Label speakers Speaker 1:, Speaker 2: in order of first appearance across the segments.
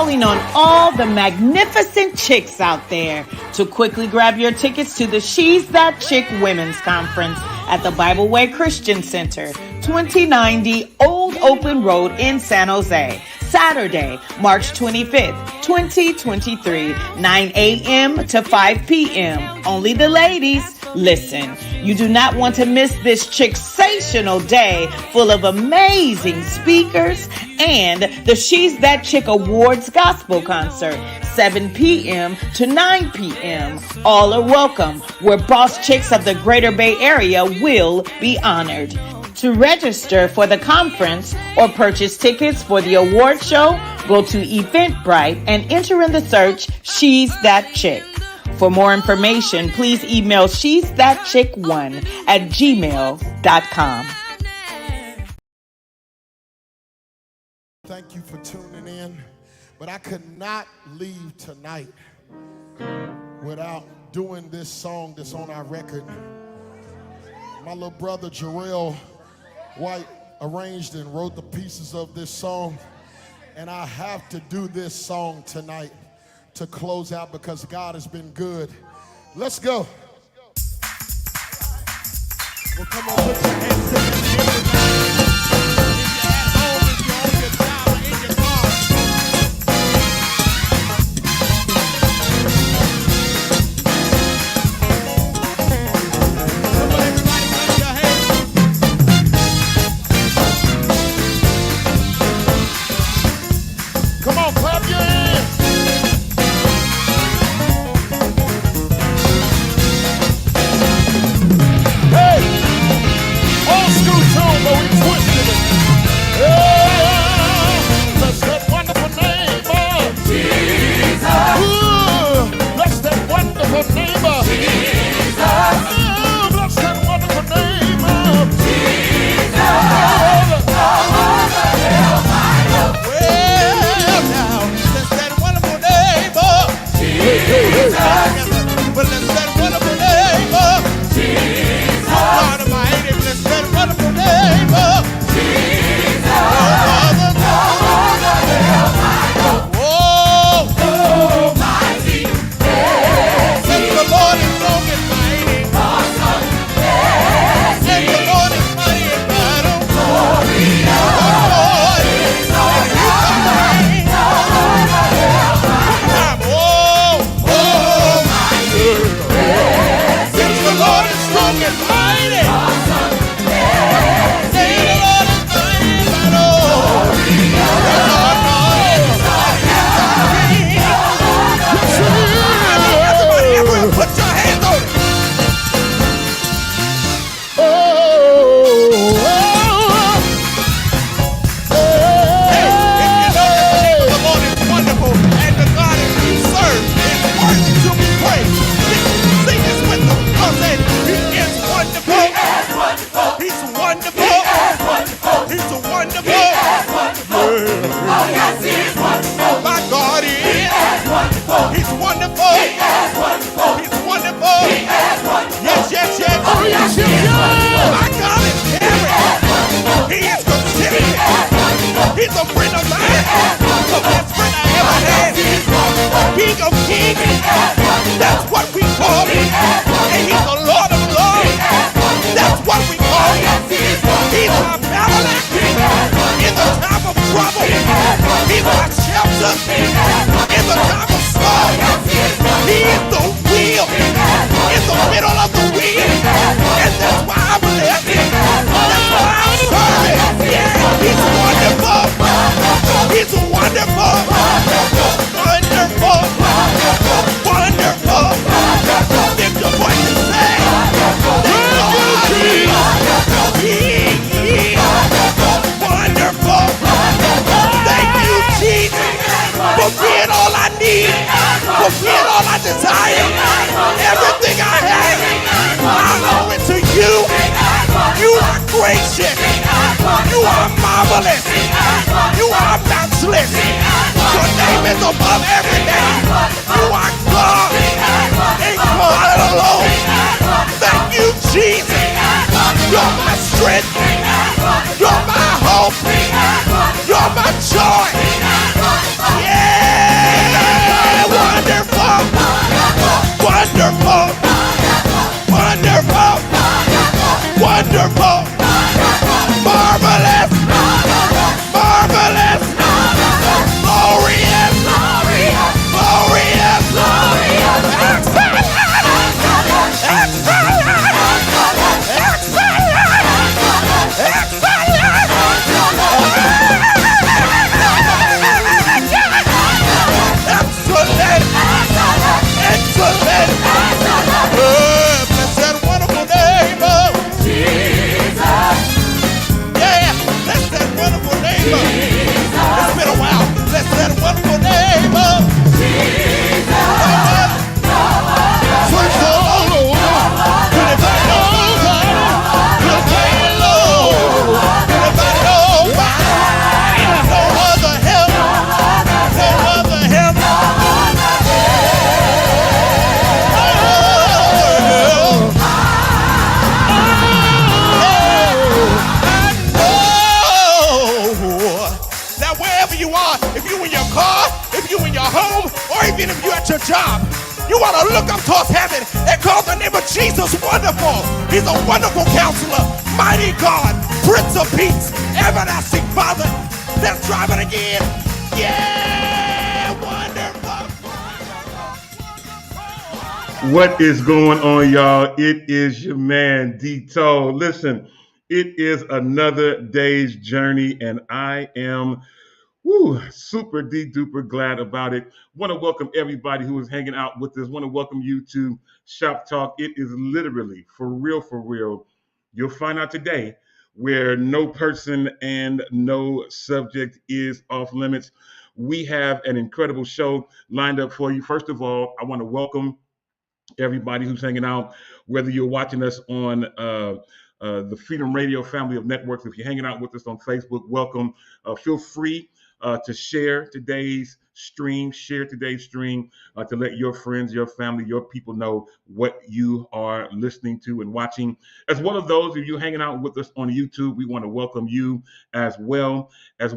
Speaker 1: calling on all the magnificent chicks out there to quickly grab your tickets to the She's That Chick Women's Conference at the Bible Way Christian Center, 2090 Old Open Road in San Jose. Saturday, March 25th, 2023, 9 a.m. to 5 p.m. Only the ladies. Listen, you do not want to miss this chick-sational day full of amazing speakers and the She's That Chick Awards Gospel Concert, 7 p.m. to 9 p.m. All are welcome, where boss chicks of the Greater Bay Area will be honored. To register for the conference or purchase tickets for the award show, go to Eventbrite and enter in the search She's That Chick. For more information, please email she'sthatchick1@gmail.com.
Speaker 2: Thank you for tuning in, but I could not leave tonight without doing this song that's on our record. My little brother Jarrell White arranged and wrote the pieces of this song, and I have to do this song tonight to close out because God has been good. Let's go. Well, come on, put your hands in the air.
Speaker 3: You're my hope. You're my joy. Yeah.
Speaker 2: You want to look up towards heaven and call the name of Jesus wonderful. He's a wonderful counselor, mighty God, Prince of Peace, everlasting Father. Let's drive it again. Yeah, wonderful.
Speaker 3: What is going on, y'all? It is your man, D-Toe. Listen, it is another day's journey, and I am super duper glad about it. Want to welcome everybody who is hanging out with us. Want to welcome you to Shop Talk. It is literally, for real, you'll find out today where no person and no subject is off limits. We have an incredible show lined up for you. First of all, I want to welcome everybody who's hanging out, whether you're watching us on the Freedom Radio family of networks. If you're hanging out with us on Facebook, welcome. Feel free to share today's stream to let your friends, your family, your people know what you are listening to and watching. As well as those of you hanging out with us on YouTube, we want to welcome you as well as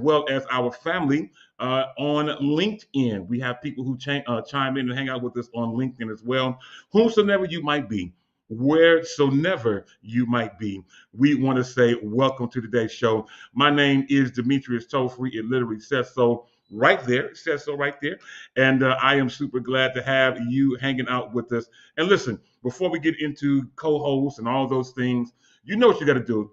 Speaker 3: our family on LinkedIn. We have people who chime in and hang out with us on LinkedIn as well. Whomsoever you might be, wheresoever you might be, we want to say welcome to today's show. My name is Demetrius Tollfree. It literally says so right there. It says so right there. And I am super glad to have you hanging out with us. And listen, before we get into co-hosts and all those things, you know what you got to do.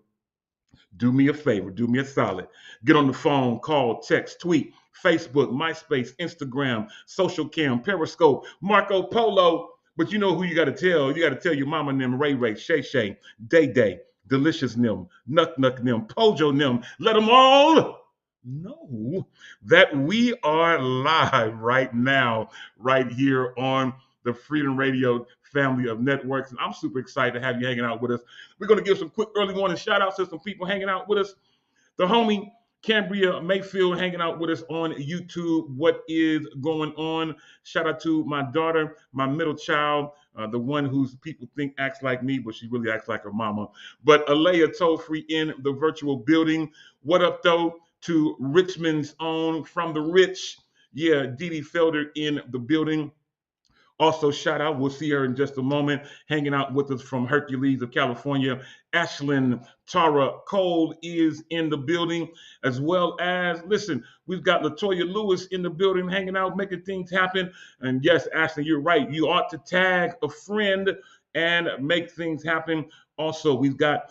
Speaker 3: Do me a favor, do me a solid. Get on the phone, call, text, tweet, Facebook, MySpace, Instagram, Social Cam, Periscope, Marco Polo. But you know who you got to tell. You got to tell your mama and them, Ray Ray, Shay Shay, Day Day, Delicious Nim, Nuck Nuck Nim, Pojo Nim. Let them all know that we are live right now, right here on the Freedom Radio family of networks. And I'm super excited to have you hanging out with us. We're going to give some quick early morning shout outs to some people hanging out with us. The homie Cambria Mayfield hanging out with us on YouTube. What is going on? Shout out to my daughter, my middle child, the one whose people think acts like me, but she really acts like her mama. But Alea Tollfree in the virtual building. What up, though, to Richmond's own From the Rich. Yeah, Dee Dee Felder in the building. Also, shout out, we'll see her in just a moment, hanging out with us from Hercules of California. Ashlyn Tara Cole is in the building, as well as, listen, we've got Latoya Lewis in the building, hanging out, making things happen. And yes, Ashlyn, you're right. You ought to tag a friend and make things happen. Also, we've got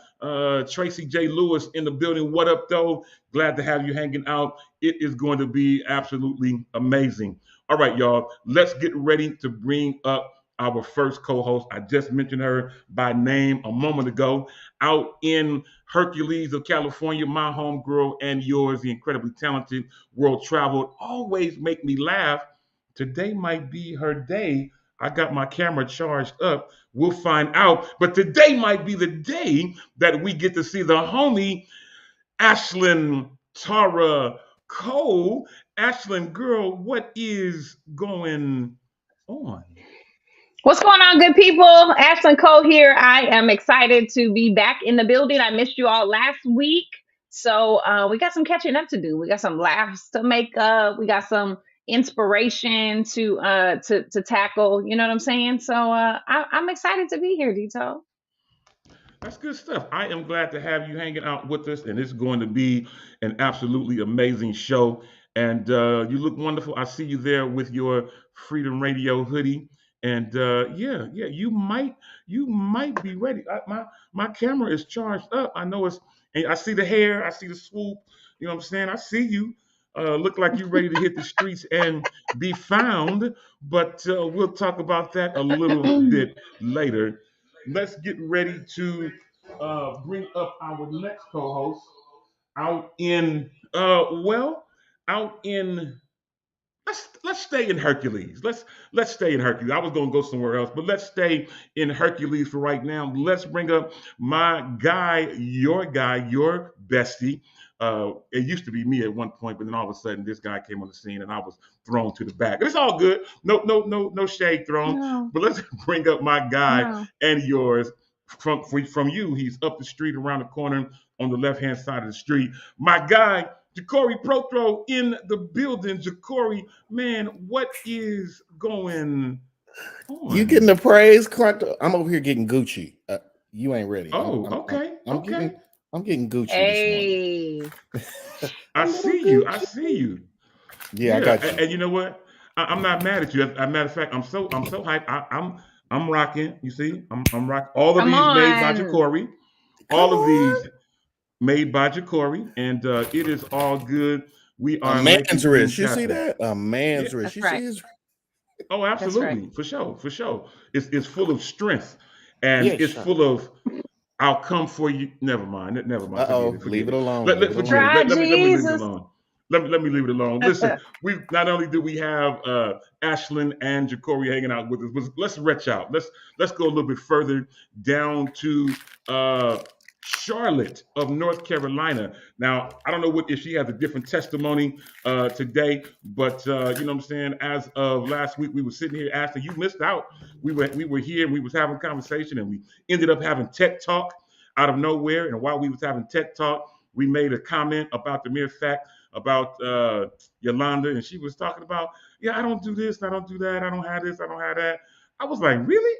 Speaker 3: Tracy J. Lewis in the building. What up, though? Glad to have you hanging out. It is going to be absolutely amazing. All right, y'all, let's get ready to bring up our first co-host. I just mentioned her by name a moment ago. Out in Hercules of California, my homegirl and yours, the incredibly talented, world-traveled, always make me laugh. Today might be her day. I got my camera charged up. We'll find out. But today might be the day that we get to see the homie Ashlyn Tara Cole. Ashlyn, girl, what is going on?
Speaker 4: What's going on, good people? Ashlyn Cole here. I am excited to be back in the building. I missed you all last week. So we got some catching up to do. We got some laughs to make up. We got some inspiration to tackle. You know what I'm saying? So I'm excited to be here, Dito.
Speaker 3: That's good stuff. I am glad to have you hanging out with us, and it's going to be an absolutely amazing show. And you look wonderful. I see you there with your Freedom Radio hoodie. And yeah, you might be ready. My camera is charged up. I know it's. And I see the hair. I see the swoop. You know what I'm saying? I see you. Look like you're ready to hit the streets and be found. But we'll talk about that a little bit later. Let's get ready to bring up our next co-host out in out in let's stay in Hercules. Let's stay in Hercules. I was gonna go somewhere else, but let's stay in Hercules for right now. Let's bring up my guy, your bestie. It used to be me at one point, but then all of a sudden this guy came on the scene and I was thrown to the back. It's all good. No shade thrown.
Speaker 4: No,
Speaker 3: But let's bring up my guy
Speaker 4: no.
Speaker 3: and yours from you. He's up the street around the corner on the left-hand side of the street. My guy, Ja'Cory Prothro in the building. Ja'Cory, man, what is going
Speaker 2: You
Speaker 3: on.
Speaker 2: getting the praise, Clark? I'm over here getting Gucci. You ain't ready.
Speaker 3: Oh, okay,
Speaker 2: I'm
Speaker 3: okay.
Speaker 2: getting Gucci this morning.
Speaker 4: Hey,
Speaker 2: A
Speaker 3: I
Speaker 2: little
Speaker 3: see you. I
Speaker 2: Gucci.
Speaker 3: see you.
Speaker 2: Yeah, I
Speaker 3: Yeah,
Speaker 2: got you.
Speaker 3: and you know what? I'm not mad at you. As a matter of fact, I'm so hyped. I'm rocking. You see, I'm rocking. All of
Speaker 4: come
Speaker 3: these made by
Speaker 4: on.
Speaker 3: Jacory.
Speaker 2: Come
Speaker 3: All of
Speaker 2: on.
Speaker 3: these made by Jacory, and it is all good. We
Speaker 2: A
Speaker 3: are making
Speaker 2: man's
Speaker 3: things
Speaker 2: wrist. You see
Speaker 3: happen.
Speaker 2: that? A
Speaker 3: Yeah.
Speaker 2: man's wrist.
Speaker 4: That's
Speaker 2: You see
Speaker 4: right.
Speaker 2: his?
Speaker 3: Oh,
Speaker 4: That's right.
Speaker 3: absolutely, for sure, for sure. It's full of strength, and
Speaker 2: Yeah,
Speaker 3: it's
Speaker 2: sure.
Speaker 3: full of I'll come for you. Never mind. Never mind. Forget it.
Speaker 2: Leave
Speaker 3: Forget
Speaker 2: it
Speaker 3: it.
Speaker 2: alone.
Speaker 3: Let,
Speaker 2: Leave
Speaker 3: let
Speaker 2: it
Speaker 3: forget it.
Speaker 2: alone.
Speaker 4: Try
Speaker 3: Let me leave it
Speaker 4: Jesus.
Speaker 3: alone. Let me leave it alone. Listen, we not only do we have Ashlyn and Jacory hanging out with us, but let's retch out. Let's go a little bit further down to Charlotte of North Carolina. Now, I don't know what if she has a different testimony today, but you know what I'm saying. As of last week, we were sitting here asking. You missed out. We were here. And we was having a conversation, and we ended up having tech talk out of nowhere. And while we was having tech talk, we made a comment about the mere fact about Yolanda, and she was talking about, yeah, I don't do this, I don't do that, I don't have this, I don't have that. I was like, really,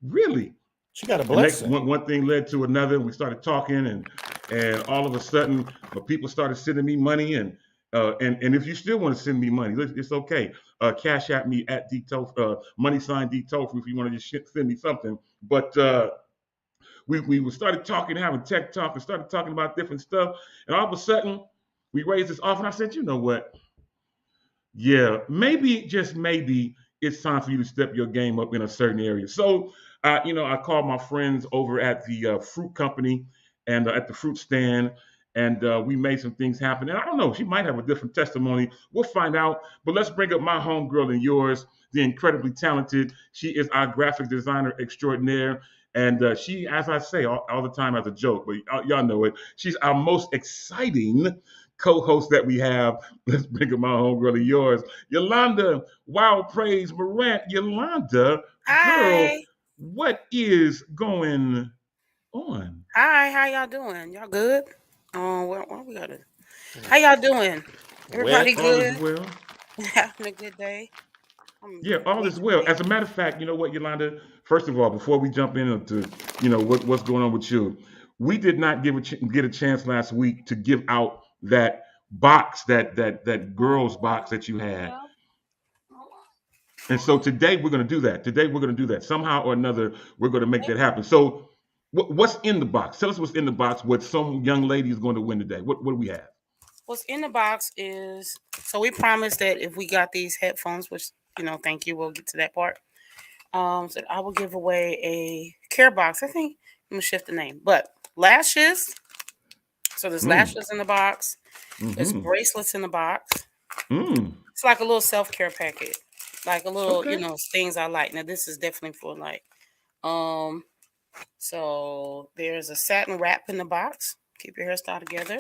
Speaker 3: really.
Speaker 2: She got a
Speaker 3: And next
Speaker 2: blessing.
Speaker 3: one thing led to another. And we started talking, and all of a sudden, people started sending me money, and if you still want to send me money, it's okay. Cash at me at money sign D Tofu if you want to just send me something. But we started talking, having tech talk, and started talking about different stuff. And all of a sudden, we raised this offer. And I said, you know what? Yeah, maybe, just maybe, it's time for you to step your game up in a certain area. So, I called my friends over at the fruit company and at the fruit stand, and we made some things happen. And I don't know, she might have a different testimony. We'll find out. But let's bring up my homegirl and yours, the incredibly talented. She is our graphic designer extraordinaire. And she, as I say all the time as a joke, but y'all know it, she's our most exciting co-host that we have. Let's bring up my homegirl and yours, Yolanda. Wow, praise Morant. Yolanda, girl,
Speaker 5: Hi.
Speaker 3: what is going on?
Speaker 5: Hi, how y'all doing? Y'all good? Where we gotta how y'all doing?
Speaker 2: Well,
Speaker 5: Everybody
Speaker 3: All is
Speaker 5: good?
Speaker 3: well.
Speaker 5: Having a good day? I'm
Speaker 3: Yeah, all is well.
Speaker 5: enjoying.
Speaker 3: As a matter of fact, you know what, Yolanda? First of all, before we jump into what's going on with you, we did not get a chance last week to give out that box, that girls box that you had. And so today we're going to do that. Today we're going to do that. Somehow or another, we're going to make that happen. So, what's in the box? Tell us what's in the box. What some young lady is going to win today? What do we have?
Speaker 5: What's in the box is so we promised that if we got these headphones, which thank you, we'll get to that part. So I will give away a care box. I think I'm gonna shift the name, but lashes. So there's
Speaker 3: Mm,
Speaker 5: lashes in the box. There's
Speaker 3: mm-hmm,
Speaker 5: bracelets in the box.
Speaker 3: mm.
Speaker 5: It's like a little self-care packet, like a little,
Speaker 3: Okay,
Speaker 5: things I like. Now this is definitely for like, um, so there's a satin wrap in the box. Keep your hairstyle together.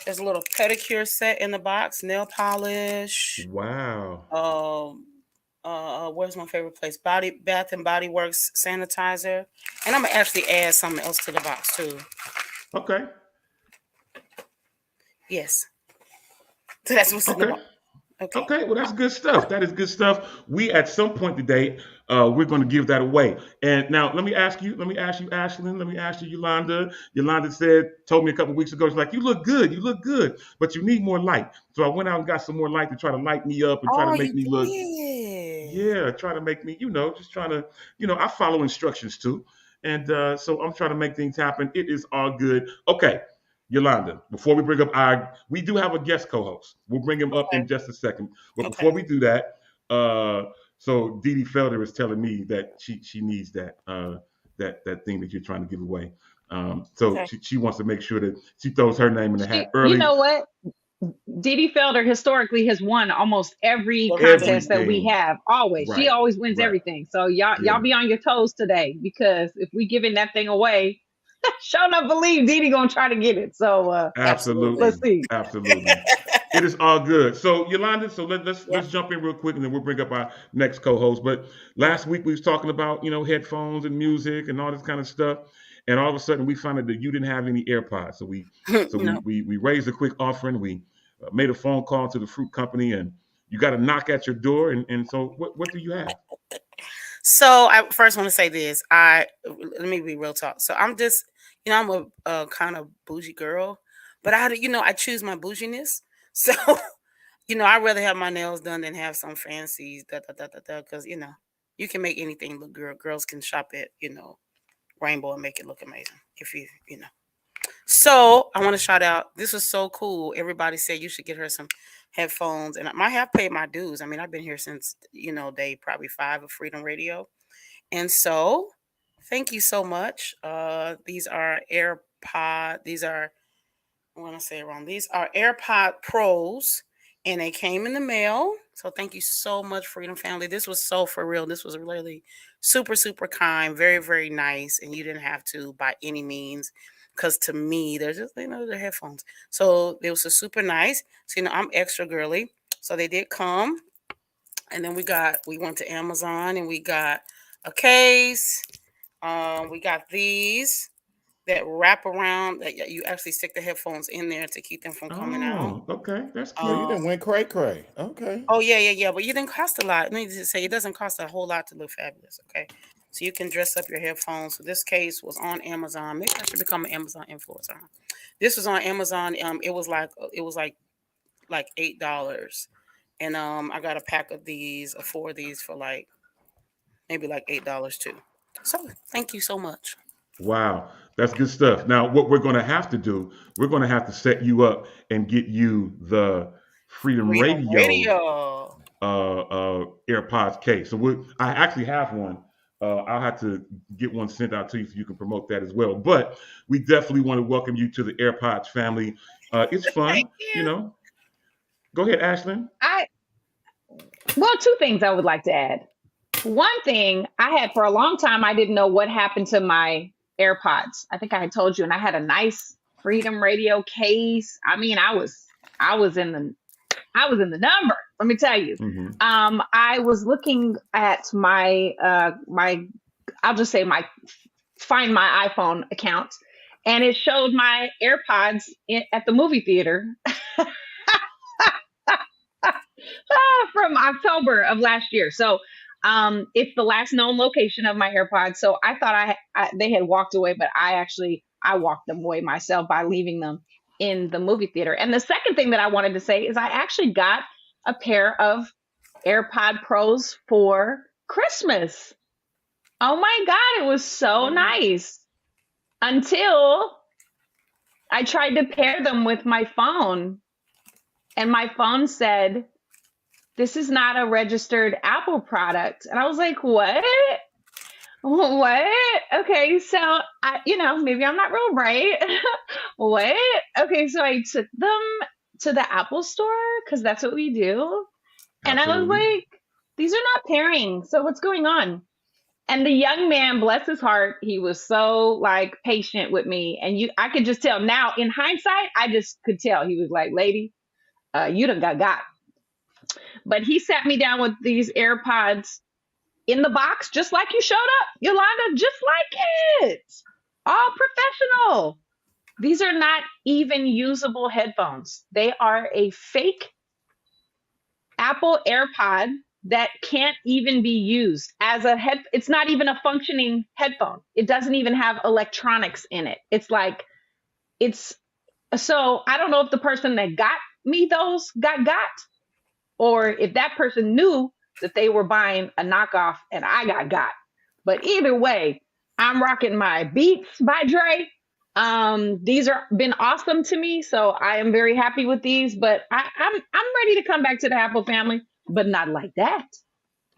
Speaker 5: There's a little pedicure set in the box, nail polish.
Speaker 3: wow.
Speaker 5: Where's my favorite place? Bath and Body Works sanitizer, and I'm gonna actually add something else to the box too.
Speaker 3: Okay,
Speaker 5: Yes, so that's what's in the
Speaker 3: okay.
Speaker 5: box. Okay.
Speaker 3: Okay, well, that's good stuff. That is good stuff. We at some point today, we're going to give that away. And now, let me ask you, Ashlyn, let me ask you, Yolanda. Yolanda told me a couple weeks ago, she's like, you look good, but you need more light. So I went out and got some more light to try to light me up and try to
Speaker 5: Oh,
Speaker 3: make
Speaker 5: you
Speaker 3: me look,
Speaker 5: did.
Speaker 3: yeah, try to make me, just trying to, I follow instructions too. And so I'm trying to make things happen. It is all good. Okay. Yolanda, before we bring up we do have a guest co-host. We'll bring him up
Speaker 5: Okay.
Speaker 3: in just a second. But before
Speaker 5: Okay.
Speaker 3: we do that, so Dee Dee Felder is telling me that she needs that thing that you're trying to give away. So
Speaker 5: Okay.
Speaker 3: she wants to make sure that she throws her name in the hat
Speaker 4: You
Speaker 3: early.
Speaker 4: know what? Dee Felder historically has won almost every
Speaker 5: Everything.
Speaker 4: contest that we
Speaker 3: Everything.
Speaker 4: have. Always, she
Speaker 3: Right.
Speaker 4: always wins
Speaker 3: Right.
Speaker 4: everything. So y'all
Speaker 3: Yeah.
Speaker 4: be on your toes today, because if we giving that thing away, sure enough, believe Dee gonna try to get it. So
Speaker 5: Absolutely.
Speaker 4: let's
Speaker 3: Absolutely.
Speaker 4: see.
Speaker 3: Absolutely. It is all good. So Yolanda, so let's
Speaker 5: Yep.
Speaker 3: jump in real quick and then we'll bring up our next co-host. But last week we was talking about, headphones and music and all this kind of stuff. And all of a sudden we found out that you didn't have any AirPods. So we so we
Speaker 5: No.
Speaker 3: we, we raised a quick offering. We made a phone call to the fruit company, and you got a knock at your door. And so what do you have?
Speaker 5: So I first want to say this. Let me be real talk. So I'm just, I'm a kind of bougie girl, but I choose my bouginess. So I'd rather have my nails done than have some fancy da da da da da. Because you can make anything look good. Girls can shop at Rainbow and make it look amazing. If you. So I want to shout out. This was so cool. Everybody said you should get her some headphones, and I have paid my dues. I mean, I've been here since day probably 5 of Freedom Radio, and so thank you so much. These are AirPod. These are I want to say it wrong. These are AirPod Pros, and they came in the mail. So thank you so much, Freedom Family. This was so for real. This was really super, super kind, very, very nice, and you didn't have to by any means. Because to me, they're just they're headphones. So it was super nice. So I'm extra girly. So they did come, and then we went to Amazon and we got a case. We got these that wrap around that you actually stick the headphones in there to keep them from coming out.
Speaker 3: Oh, okay, that's
Speaker 2: Oh, you
Speaker 3: cute.
Speaker 2: didn't went cray. Okay.
Speaker 5: Oh yeah. But you didn't cost a lot. Let me just say it doesn't cost a whole lot to look fabulous. Okay, so you can dress up your headphones. So this case was on Amazon. Maybe I should become an Amazon influencer. This was on Amazon. It was like $8, and I got a pack of these, 4 of these for maybe like $8 too. So thank you so much.
Speaker 3: Wow, that's good stuff. Now, what we're going to have to do, we're going to have to set you up and get you the Freedom
Speaker 5: Freedom
Speaker 3: Radio
Speaker 5: Radio.
Speaker 3: AirPods case. So I actually have one. I'll have to get one sent out to you so you can promote that as well. But we definitely want to welcome you to the AirPods family. It's
Speaker 5: Thank
Speaker 3: fun,
Speaker 5: you.
Speaker 3: Go ahead, Ashlyn.
Speaker 4: Well, two things I would like to add. One thing I had for a long time, I didn't know what happened to my AirPods. I think I had told you, and I had a nice Freedom Radio case. I mean, I was in the number. Let me tell you.
Speaker 3: Mm-hmm.
Speaker 4: I was looking at my I'll just say my Find My iPhone account, and it showed my AirPods at the movie theater from October of last year. So it's the last known location of my AirPods. So I thought they had walked away, but I walked them away myself by leaving them in the movie theater. And the second thing that I wanted to say is I actually got a pair of AirPod Pros for Christmas. Oh my God, it was so nice. Until I tried to pair them with my phone, and my phone said, "This is not a registered Apple product." And I was like, "What? What? Okay, so maybe I'm not real bright. What? Okay, so I took them to the Apple store because that's what we do. And I was
Speaker 3: Absolutely.
Speaker 4: like, these are not pairing. So what's going on? And the young man, bless his heart, he was so patient with me. And I could just tell now in hindsight, I just could tell he was like, "Lady, you done got." But he sat me down with these AirPods in the box, just like you showed up, Yolanda, just like it. All professional. These are not even usable headphones. They are a fake Apple AirPod that can't even be used as a head. It's not even a functioning headphone. It doesn't even have electronics in it. So I don't know if the person that got me those got, or if that person knew that they were buying a knockoff and I got. But either way, I'm rocking my Beats by Dre. These are been awesome to me, so I am very happy with these. But I'm ready to come back to the Apple family, but not like that.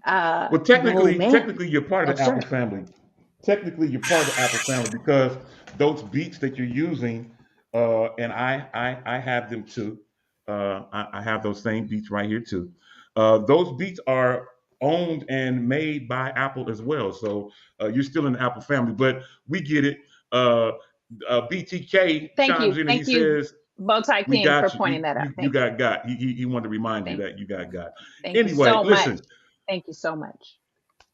Speaker 3: Well,
Speaker 4: Oh man,
Speaker 3: technically, you're part of the
Speaker 4: oh
Speaker 3: Apple
Speaker 4: sir,
Speaker 3: family. Technically, you're part of the Apple family because those beats that you're using, and I have them too. I have those same beats right here too. Those beats are owned and made by Apple as well. So you're still in the Apple family, but we get it. Uh, BTK chimes in and he
Speaker 4: thank you,
Speaker 3: says,
Speaker 4: Bowtie
Speaker 3: "We
Speaker 4: King, for
Speaker 3: got you.
Speaker 4: pointing that out.
Speaker 3: You
Speaker 4: Thank you,
Speaker 3: got. He wanted to remind you
Speaker 4: thank
Speaker 3: that you got.
Speaker 4: thank you
Speaker 3: Anyway,
Speaker 4: so much,
Speaker 3: listen.
Speaker 4: thank you so much.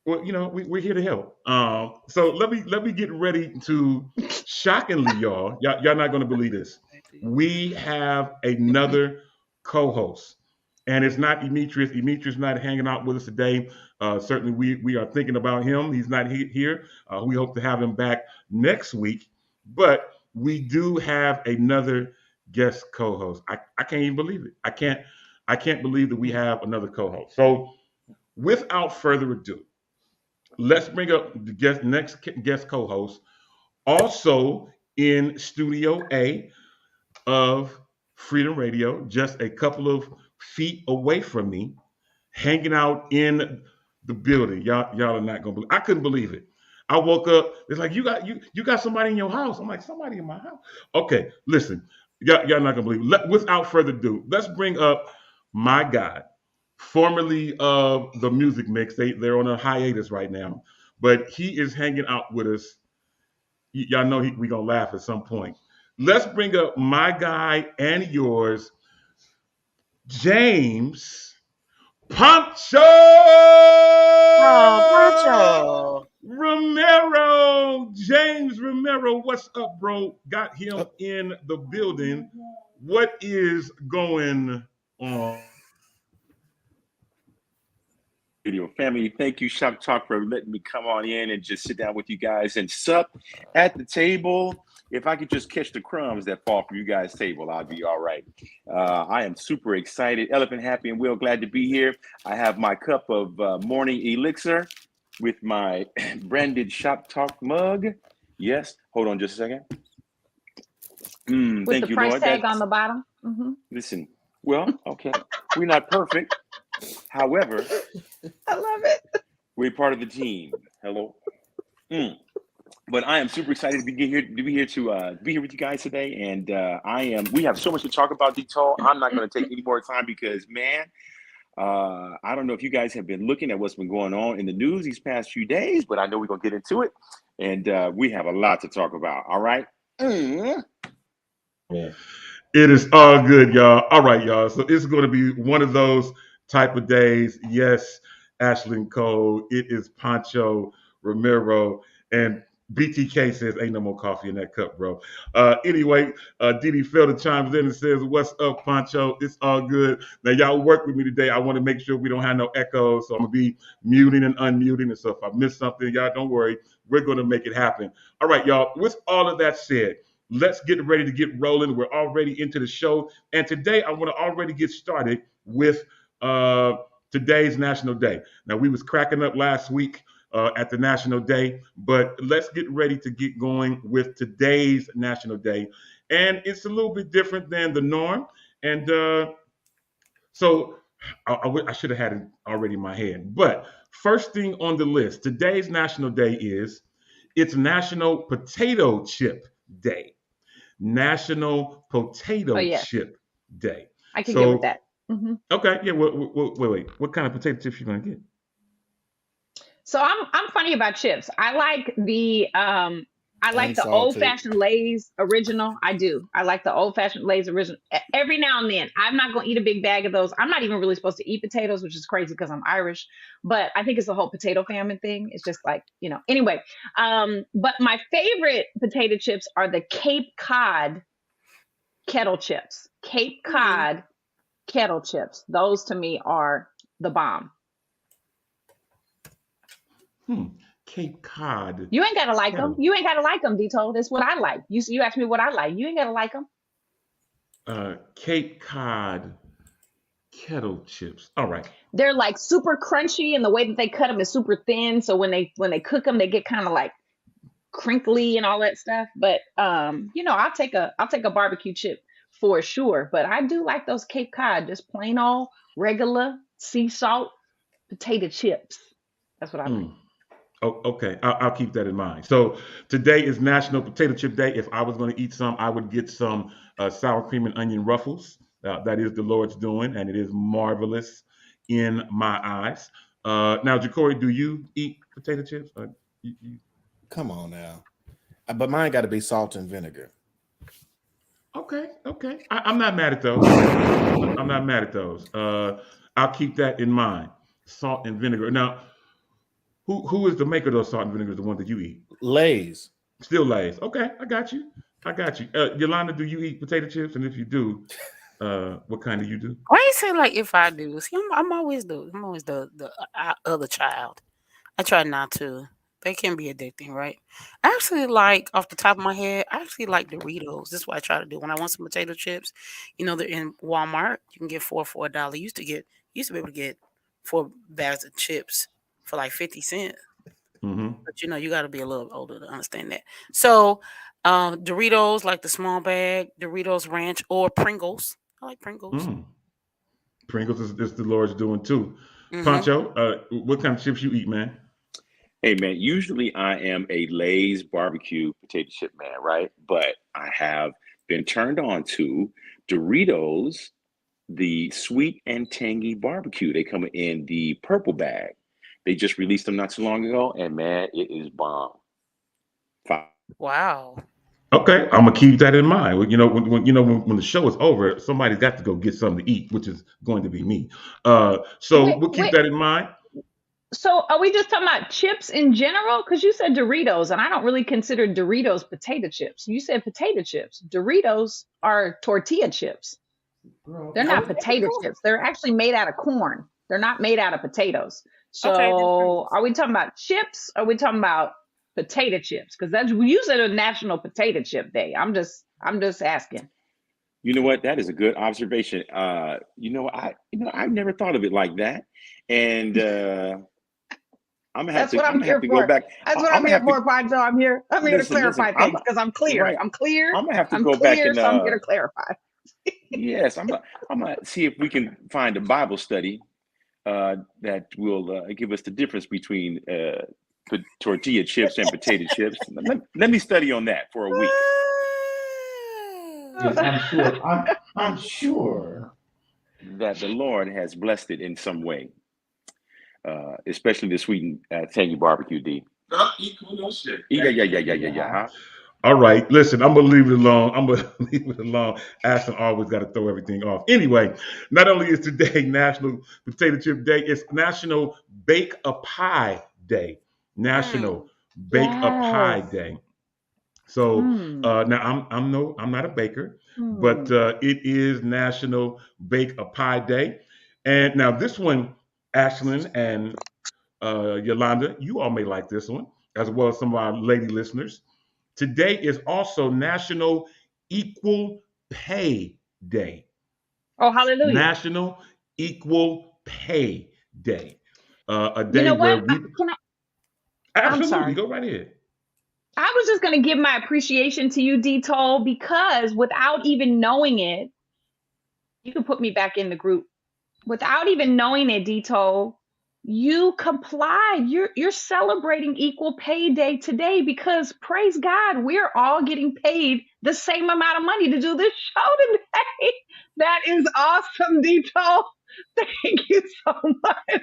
Speaker 3: Well, we're here to help. So let me get ready to shockingly, y'all not going to believe this. We have another co-host. And it's not Demetrius. Demetrius not hanging out with us today. Certainly, we are thinking about him. He's not here. We hope to have him back next week. But we do have another guest co-host. I can't even believe it. I can't believe that we have another co-host. So, without further ado, let's bring up the next guest co-host. Also in Studio A of Freedom Radio, just a couple of feet away from me, hanging out in the building. Y'all are not gonna believe. I couldn't believe it. I woke up. It's like you got somebody in your house. I'm like, somebody in my house. Okay, listen, y'all not gonna believe it. Without further ado, let's bring up my guy, formerly of the Music Mix. They're on a hiatus right now, but he is hanging out with us. Y'all know we gonna laugh at some point. Let's bring up my guy and yours, James Pancho
Speaker 5: Oh, Pancho.
Speaker 3: Romero. James Romero, what's up, bro? Got him in the building. What is going on?
Speaker 6: Video family, thank you, Shop Talk, for letting me come on in and just sit down with you guys and sup at the table. If I could just catch the crumbs that fall from you guys' table, I'll be all right. I am super excited, elephant happy, and real glad to be here. I have my cup of morning elixir with my branded Shop Talk mug. Yes, hold on just a second.
Speaker 4: With
Speaker 6: thank
Speaker 4: the
Speaker 6: you,
Speaker 4: price
Speaker 6: Lord.
Speaker 4: tag on the bottom.
Speaker 6: Listen, well, okay, we're not perfect. However,
Speaker 4: I love it.
Speaker 6: we're part of the team. Hello. But I am super excited to be here with you guys today, and we have so much to talk about, Detail. I'm not going to take any more time because, man, I don't know if you guys have been looking at what's been going on in the news these past few days, but I know we're going to get into it, and we have a lot to talk about. All right.
Speaker 3: Yeah. It is all good, y'all. All right, y'all. So it's going to be one of those type of days. Yes, Ashlyn Cole. It is Pancho Romero. And BTK says, ain't no more coffee in that cup, bro. Anyway, Didi Felder chimes in and says, what's up, Pancho? It's all good. Now, y'all work with me today. I want to make sure we don't have no echoes. So I'm going to be muting and unmuting. And so if I miss something, y'all don't worry. We're going to make it happen. All right, y'all. With all of that said, let's get ready to get rolling. We're already into the show. And today I want to already get started with today's National Day. Now, we was cracking up last week at the National Day, but let's get ready to get going with today's National Day. And it's a little bit different than the norm. And so I should have had it already in my head. But first thing on the list, today's National Day is it's National Potato Chip Day. National Potato Chip Day.
Speaker 4: I can get with that.
Speaker 3: Okay, yeah. Wait. What kind of potato chips you gonna get?
Speaker 4: So I'm funny about chips. I like the old fashioned Lay's original. I do. I like the old fashioned Lay's original. Every now and then, I'm not going to eat a big bag of those. I'm not even really supposed to eat potatoes, which is crazy because I'm Irish. But I think it's the whole potato famine thing. It's just like, Anyway, but my favorite potato chips are the Cape Cod kettle chips. Cape Cod kettle chips. Those to me are the bomb.
Speaker 3: Cape Cod.
Speaker 4: You ain't gotta like them. You ain't gotta like them, Dito. That's what I like. You asked me what I like. You ain't gotta like them.
Speaker 3: Cape Cod kettle chips. All right.
Speaker 4: They're like super crunchy, and the way that they cut them is super thin. So when they cook them, they get kind of like crinkly and all that stuff. But I'll take a barbecue chip for sure. But I do like those Cape Cod, just plain old regular sea salt potato chips. That's what I like.
Speaker 3: Oh, okay. I'll keep that in mind. So today is National Potato Chip Day. If I was going to eat some, I would get some sour cream and onion ruffles. That is the Lord's doing, and it is marvelous in my eyes. Now, Jacory, do you eat potato chips?
Speaker 2: Come on now. But mine got to be salt and vinegar.
Speaker 3: Okay. I'm not mad at those. I'm not mad at those. I'll keep that in mind. Salt and vinegar. Now, who is the maker of those salt and vinegar? The one that you eat?
Speaker 2: Lay's.
Speaker 3: Still Lay's. Okay, I got you. Yolanda, do you eat potato chips? And if you do, What kind do you do?
Speaker 5: Why you say like if I do? See, I'm always the other child. I try not to. They can be addicting, right? I actually like off the top of my head. I actually like Doritos. This is what I try to do when I want some potato chips. You know, they're in Walmart. You can get four for $1. Used to be able to get 4 bags of chips for like 50 cents.
Speaker 3: Mm-hmm.
Speaker 5: But you know, you got to be a little older to understand that. So, Doritos, like the small bag, Doritos Ranch or Pringles. I like Pringles.
Speaker 3: Mm. Pringles is the Lord's doing too.
Speaker 5: Hmm.
Speaker 3: Pancho, what kind of chips you eat, man?
Speaker 6: Hey man, usually I am a Lay's barbecue potato chip man, right? But I have been turned on to Doritos, the sweet and tangy barbecue. They come in the purple bag. They just released them not too long ago, and man, it is bomb. Fi-
Speaker 5: Wow.
Speaker 3: Okay, I'm gonna keep that in mind. You know, when the show is over, somebody's got to go get something to eat, which is going to be me. So
Speaker 4: Wait,
Speaker 3: we'll keep
Speaker 4: wait.
Speaker 3: that in mind.
Speaker 4: So are we just talking about chips in general? Because you said Doritos, and I don't really consider Doritos potato chips. You said potato chips. Doritos are tortilla chips. They're not potato chips. They're actually made out of corn. They're not made out of potatoes.
Speaker 5: Okay, then
Speaker 4: So
Speaker 5: Pringles.
Speaker 4: are we talking about chips? Or are we talking about potato chips? Because that's we use it on National Potato Chip Day. I'm just asking.
Speaker 6: You know what? That is a good observation. I've never thought of it like that, and
Speaker 4: That's what
Speaker 6: I'm
Speaker 4: I'm
Speaker 6: gonna have
Speaker 4: here
Speaker 6: to go
Speaker 4: for.
Speaker 6: back.
Speaker 4: That's what
Speaker 6: I'm
Speaker 4: I'm
Speaker 6: gonna
Speaker 4: here
Speaker 6: have to
Speaker 4: for, Pancho. I'm here to
Speaker 6: listen.
Speaker 4: clarify
Speaker 6: I'm
Speaker 4: things because I'm clear.
Speaker 6: right.
Speaker 4: I'm clear.
Speaker 6: I'm gonna have to
Speaker 4: I'm
Speaker 6: go back
Speaker 4: clear,
Speaker 6: and
Speaker 4: so I'm here to clarify.
Speaker 6: yes, I'm gonna see if we can find a Bible study that will give us the difference between tortilla chips and potato chips. Let me study on that for a week.
Speaker 5: Ah.
Speaker 6: Because I'm sure that the Lord has blessed it in some way, especially the sweet and tangy barbecue. D. Yeah, yeah, yeah, yeah, yeah, yeah. Huh?
Speaker 3: All right, listen, I'm gonna leave it alone. I'm gonna leave it alone. Ashton always got to throw everything off. Anyway, not only is today National Potato Chip Day, it's National Bake a Pie Day. National
Speaker 5: Mm.
Speaker 3: Bake a Pie
Speaker 4: Yes.
Speaker 3: Day. So
Speaker 4: Hmm.
Speaker 3: now I'm not a baker, but
Speaker 4: Hmm.
Speaker 3: it is National Bake a Pie Day, and now this one, Ashlyn and Yolanda, you all may like this one as well as some of our lady listeners. Today is also National Equal Pay Day.
Speaker 4: Oh, hallelujah.
Speaker 3: National Equal Pay Day. A
Speaker 4: You
Speaker 3: day
Speaker 4: know
Speaker 3: where
Speaker 4: what?
Speaker 3: we
Speaker 4: I'm
Speaker 3: absolutely
Speaker 4: sorry.
Speaker 3: go right ahead.
Speaker 4: I was just going to give my appreciation to you, Dito, because without even knowing it, you can put me back in the group. Without even knowing it, Dito, you complied. You're celebrating Equal Pay Day today because praise God, we're all getting paid the same amount of money to do this show today. That is awesome, Dito. Thank you so much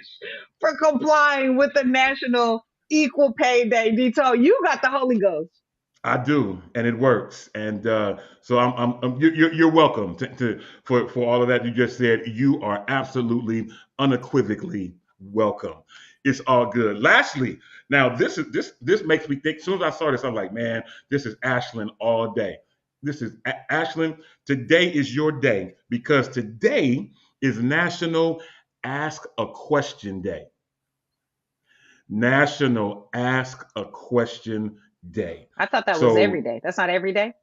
Speaker 4: for complying with the National Equal Pay Day, Dito. You got the Holy Ghost.
Speaker 3: I do, and it works. And so you're welcome for all of that you just said. You are absolutely unequivocally welcome. It's all good. Lastly, now this makes me think. As soon as I saw this, I'm like, man, this is Ashlyn all day. This is Ashlyn. Today is your day because today is National Ask a Question Day. National Ask a Question Day.
Speaker 4: I thought that was every
Speaker 3: So,
Speaker 4: day. That's not every day.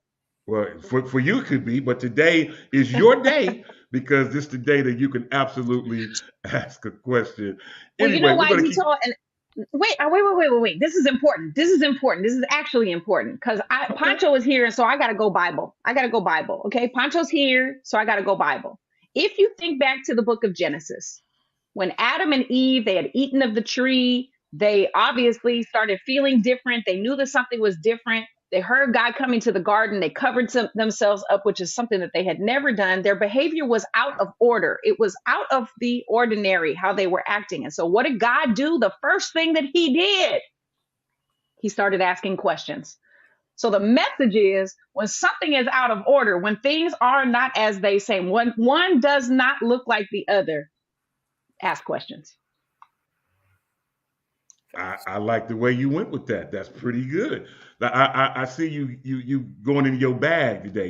Speaker 3: well, for you it could be, but today is your day because this is the day that you can absolutely ask a question.
Speaker 4: Well, you know
Speaker 3: Anyway, we're
Speaker 4: why,
Speaker 3: gonna keep.
Speaker 4: Dito? And wait. This is important. This is important. This is actually important because I
Speaker 3: Okay.
Speaker 4: Pancho is here, and so I gotta go Bible. I gotta go Bible. Okay, Pancho's here, so I gotta go Bible. If you think back to the book of Genesis, when Adam and Eve they had eaten of the tree, they obviously started feeling different. They knew that something was different. They heard God coming to the garden. They covered themselves up, which is something that they had never done. Their behavior was out of order. It was out of the ordinary how they were acting. And so, what did God do? The first thing that He did, He started asking questions. So the message is when something is out of order, when things are not as they say, when one does not look like the other, ask questions.
Speaker 3: I like the way you went with that. That's pretty good. I see you going in your bag today.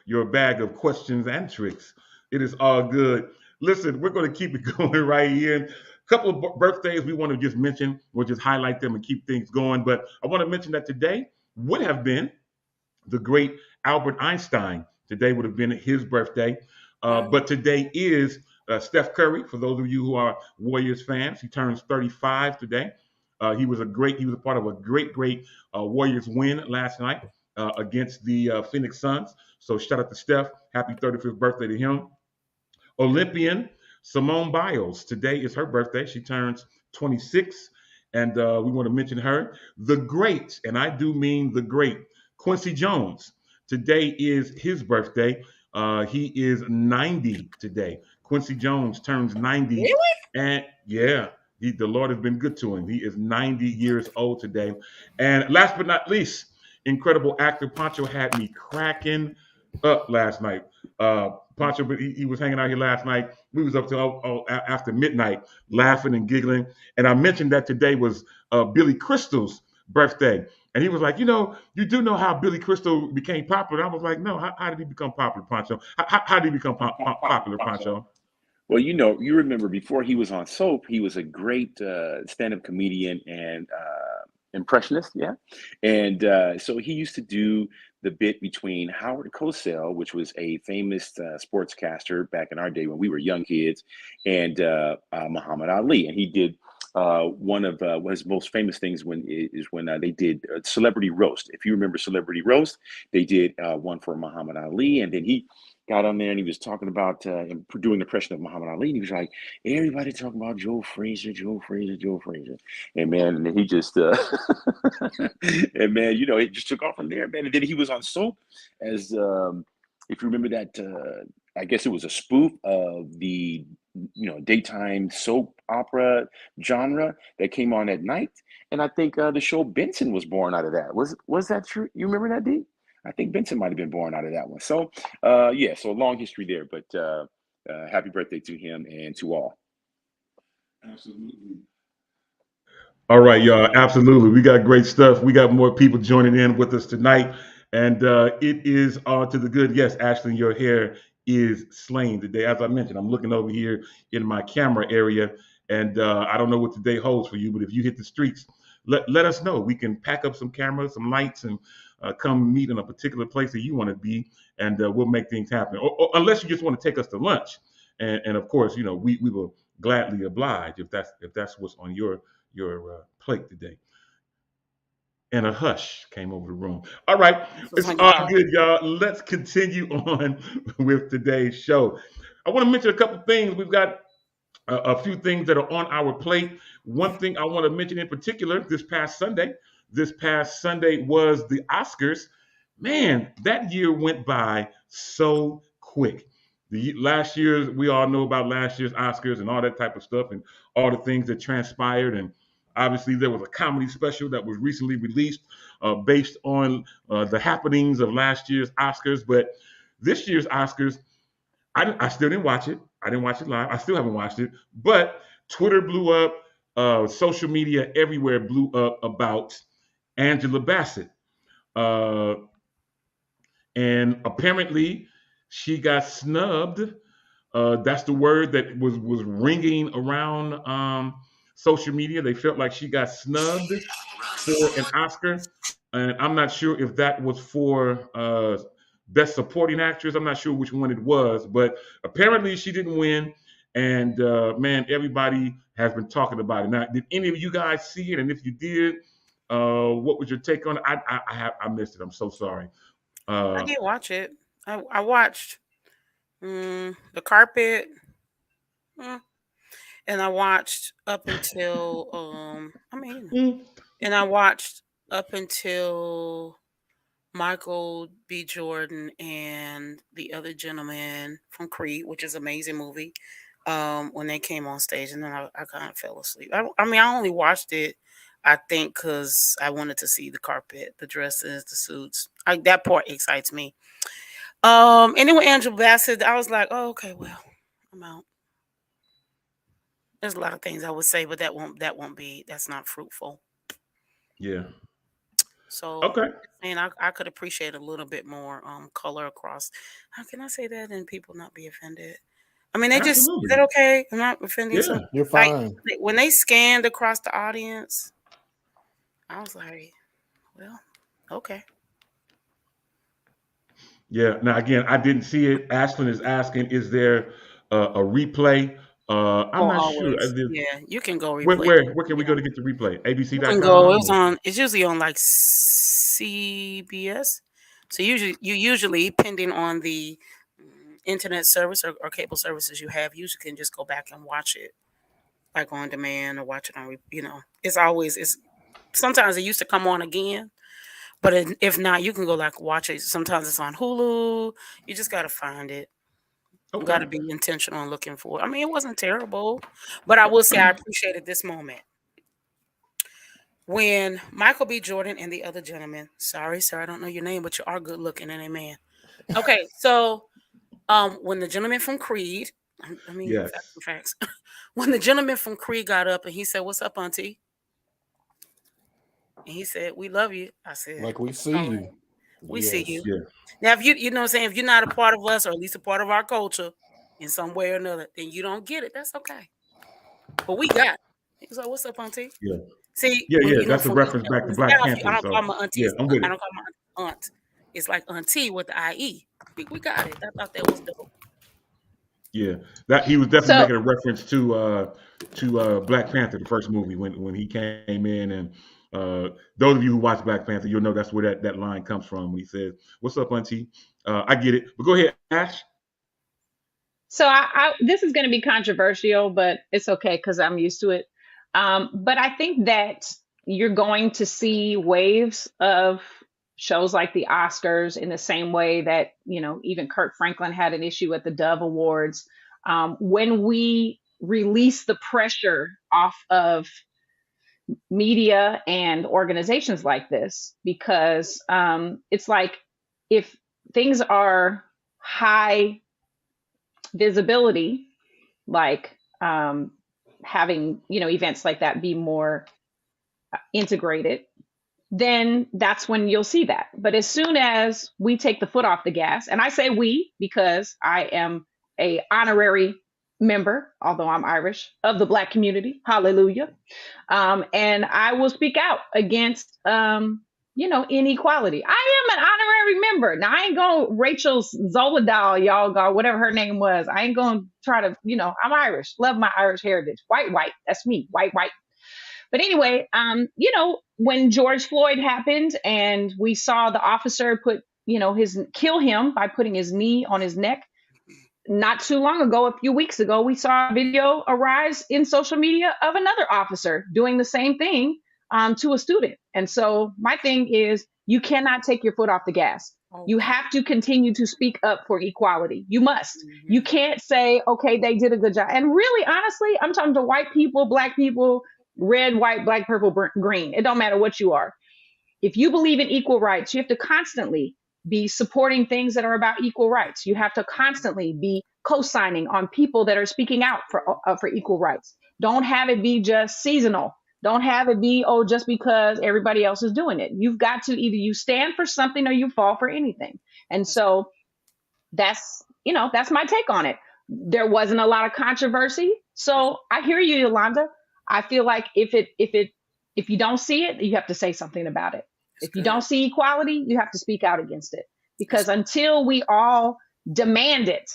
Speaker 3: Your bag of questions and tricks. It is all good. Listen, we're going to keep it going right here. A couple of birthdays we want to just mention. We'll just highlight them and keep things going. But I want to mention that today would have been the great Albert Einstein. Today would have been his birthday. But today is Steph Curry. For those of you who are Warriors fans, he turns 35 today. He was a part of a great Warriors win last night against the Phoenix Suns. So shout out to Steph. Happy 35th birthday to him. Olympian Simone Biles. Today is her birthday. She turns 26, and we want to mention her. The great, and I do mean the great, Quincy Jones. Today is his birthday. He is 90 today. Quincy Jones turns 90,
Speaker 5: Really?
Speaker 3: and yeah, the Lord has been good to him. He is 90 years old today. And last but not least, incredible actor Pancho had me cracking up last night. Pancho, but he was hanging out here last night. We was up till after midnight, laughing and giggling. And I mentioned that today was Billy Crystal's birthday, and he was like, you do know how Billy Crystal became popular? I was like, no. How did he become popular, Pancho? How did he become popular, Pancho?
Speaker 6: Well, you remember before he was on Soap, he was a great stand-up comedian and impressionist, yeah. And so he used to do the bit between Howard Cosell, which was a famous sportscaster back in our day when we were young kids, and Muhammad Ali. And he did one of his most famous things when they did Celebrity Roast. If you remember Celebrity Roast, they did one for Muhammad Ali, and then he got on there and he was talking about doing an impression of Muhammad Ali. And he was like, everybody talking about Joe Frazier, Joe Frazier, Joe Frazier. And man, and then he just, and man, it just took off from there, man. And then he was on Soap as, if you remember that, I guess it was a spoof of the, daytime soap opera genre that came on at night. And I think the show Benson was born out of that. Was that true? You remember that, D? I think Benson might have been born out of that one. So, so a long history there, but happy birthday to him and to all.
Speaker 3: Absolutely. All right, y'all. Absolutely. We got great stuff. We got more people joining in with us tonight. And it is all to the good. Yes, Ashley, your hair is slain today. As I mentioned, I'm looking over here in my camera area, and I don't know what today holds for you, but if you hit the streets, let us know. We can pack up some cameras, some lights, and come meet in a particular place that you want to be, and we'll make things happen. Or unless you just want to take us to lunch, and of course, we will gladly oblige if that's what's on your plate today. And a hush came over the room. All right, it's all good, y'all. Let's continue on with today's show. I want to mention a couple things. We've got a few things that are on our plate. One thing I want to mention in particular, this past Sunday was the Oscars. Man, that year went by so quick. Last year's, we all know about last year's Oscars and all that type of stuff and all the things that transpired. And obviously, there was a comedy special that was recently released based on the happenings of last year's Oscars. But this year's Oscars, I still didn't watch it. I didn't watch it live. I still haven't watched it. But Twitter blew up. Social media everywhere blew up about Angela Bassett. And apparently she got snubbed. That's the word that was ringing around social media. They felt like she got snubbed for an Oscar. And I'm not sure if that was for Best Supporting Actress. I'm not sure which one it was, but apparently she didn't win. And man, everybody has been talking about it. Now, did any of you guys see it? And if you did, what was your take on it? I missed it. I'm so sorry.
Speaker 5: I did watch it. I watched The Carpet, and I watched up until and I watched up until Michael B. Jordan and the other gentleman from Creed, which is an amazing movie, when they came on stage, and then I kind of fell asleep. I only watched it, I think, because I wanted to see the carpet, the dresses, the suits. That part excites me. Anyway, Angela Bassett, I was like, oh, okay, well, I'm out. There's a lot of things I would say, but that's not fruitful.
Speaker 3: Yeah.
Speaker 5: So
Speaker 3: Okay.
Speaker 5: and I could appreciate a little bit more color across. How can I say that and people not be offended? I mean, they just is
Speaker 3: Absolutely.
Speaker 5: that okay? I'm not offending
Speaker 3: Yeah.
Speaker 5: some
Speaker 2: You're
Speaker 5: like
Speaker 2: fine.
Speaker 5: when they scanned across the audience, I was like, well, okay.
Speaker 3: Yeah. Now again, I didn't see it. Ashlyn is asking, is there a replay? I'm
Speaker 5: Oh,
Speaker 3: not sure.
Speaker 5: always. Yeah, you can go
Speaker 3: Where,
Speaker 5: replay.
Speaker 3: where can we
Speaker 5: Yeah,
Speaker 3: go to get the replay?
Speaker 5: you can go. It
Speaker 3: ABC.com?
Speaker 5: was on. It's usually on like CBS. So usually depending on the internet service or cable services you have, you can just go back and watch it like on demand or watch it on. It's always it's. Sometimes it used to come on again, but if not, you can go like watch it. Sometimes it's on Hulu. You just gotta find it. You
Speaker 3: Okay.
Speaker 5: gotta be intentional and looking for it. I mean, it wasn't terrible, but I will say I appreciated this moment when Michael B. Jordan and the other gentleman. Sorry, sir, I don't know your name, but you are good looking and a man. Okay, so when the gentleman from Creed, I mean, facts
Speaker 3: Yes.
Speaker 5: and facts. When the gentleman from Creed got up and he said, "What's up, Auntie?" and he said, "We love you," I said,
Speaker 2: Like we see
Speaker 5: "All right,
Speaker 2: you.
Speaker 5: we see
Speaker 2: Yes.
Speaker 5: you."
Speaker 3: Yeah.
Speaker 5: Now, if you know what I'm saying, if you're not a part of us or at least a part of our culture in some way or another, then you don't get it. That's okay. But we got it. He was like, "What's up, Auntie?"
Speaker 3: Yeah.
Speaker 5: See,
Speaker 3: Yeah.
Speaker 5: when
Speaker 3: Yeah. That's a
Speaker 5: for me,
Speaker 3: reference back
Speaker 5: in
Speaker 3: to
Speaker 5: the
Speaker 3: Black
Speaker 5: South, I
Speaker 3: Panther.
Speaker 5: don't call
Speaker 3: So
Speaker 5: my
Speaker 3: yeah,
Speaker 5: aunties.
Speaker 3: I'm with
Speaker 5: I
Speaker 3: it.
Speaker 5: don't call my aunt. It's like auntie with the IE. We got it. I thought that was dope.
Speaker 3: Yeah, that he was definitely
Speaker 4: So
Speaker 3: making a reference to Black Panther, the first movie, when he came in, and those of you who watch Black Panther, you'll know that's where that line comes from. When he says, "What's up, Auntie?" I get it, but go ahead, Ash.
Speaker 4: I this is going to be controversial, but it's okay because I'm used to it. But I think that you're going to see waves of shows like the Oscars in the same way that even Kirk Franklin had an issue at the Dove Awards. When we release the pressure off of media and organizations like this, because it's like if things are high visibility, like having events like that be more integrated, then that's when you'll see that. But as soon as we take the foot off the gas, and I say we because I am a honorary member, although I'm Irish, of the Black community, hallelujah, and I will speak out against inequality. I am an honorary member. Now I ain't going Rachel Zoledal, y'all go, whatever her name was. I ain't gonna try to, I'm Irish, love my Irish heritage. White, that's me, white. But anyway, when George Floyd happened and we saw the officer put, his kill him by putting his knee on his neck, not too long ago, a few weeks ago, we saw a video arise in social media of another officer doing the same thing to a student. And so my thing is, you cannot take your foot off the gas.
Speaker 5: Oh,
Speaker 4: You have to continue to speak up for equality. You must. You
Speaker 5: mhm.
Speaker 4: can't say, okay, they did a good job. And really, honestly, I'm talking to white people, black people, red, white, black, purple, green. It don't matter what you are. If you believe in equal rights, you have to constantly be supporting things that are about equal rights. You have to constantly be co-signing on people that are speaking out for equal rights. Don't have it be just seasonal. Don't have it be, oh, just because everybody else is doing it. You've got to either you stand for something or you fall for anything. And so that's my take on it. There wasn't a lot of controversy, so I hear you, Yolanda. I feel like if you don't see it, you have to say something about it.
Speaker 5: It's
Speaker 4: If you don't
Speaker 5: good.
Speaker 4: see equality, you have to speak out against it,
Speaker 5: It's
Speaker 4: because demand it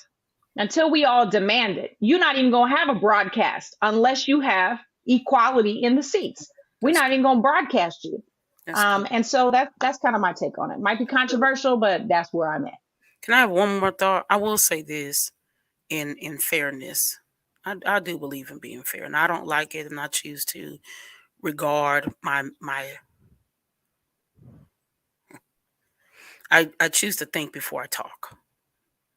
Speaker 4: until we all demand it, you're not even going to have a broadcast unless you have equality in the seats. We're
Speaker 5: that's
Speaker 4: not
Speaker 5: good.
Speaker 4: even going to broadcast you.
Speaker 5: That's good.
Speaker 4: And so that's kind of my take on it. Might be controversial, but that's where I'm at.
Speaker 5: Can I have one more thought? I will say this in fairness. I do believe in being fair, and I don't like it, and I choose to regard my. I choose to think before I talk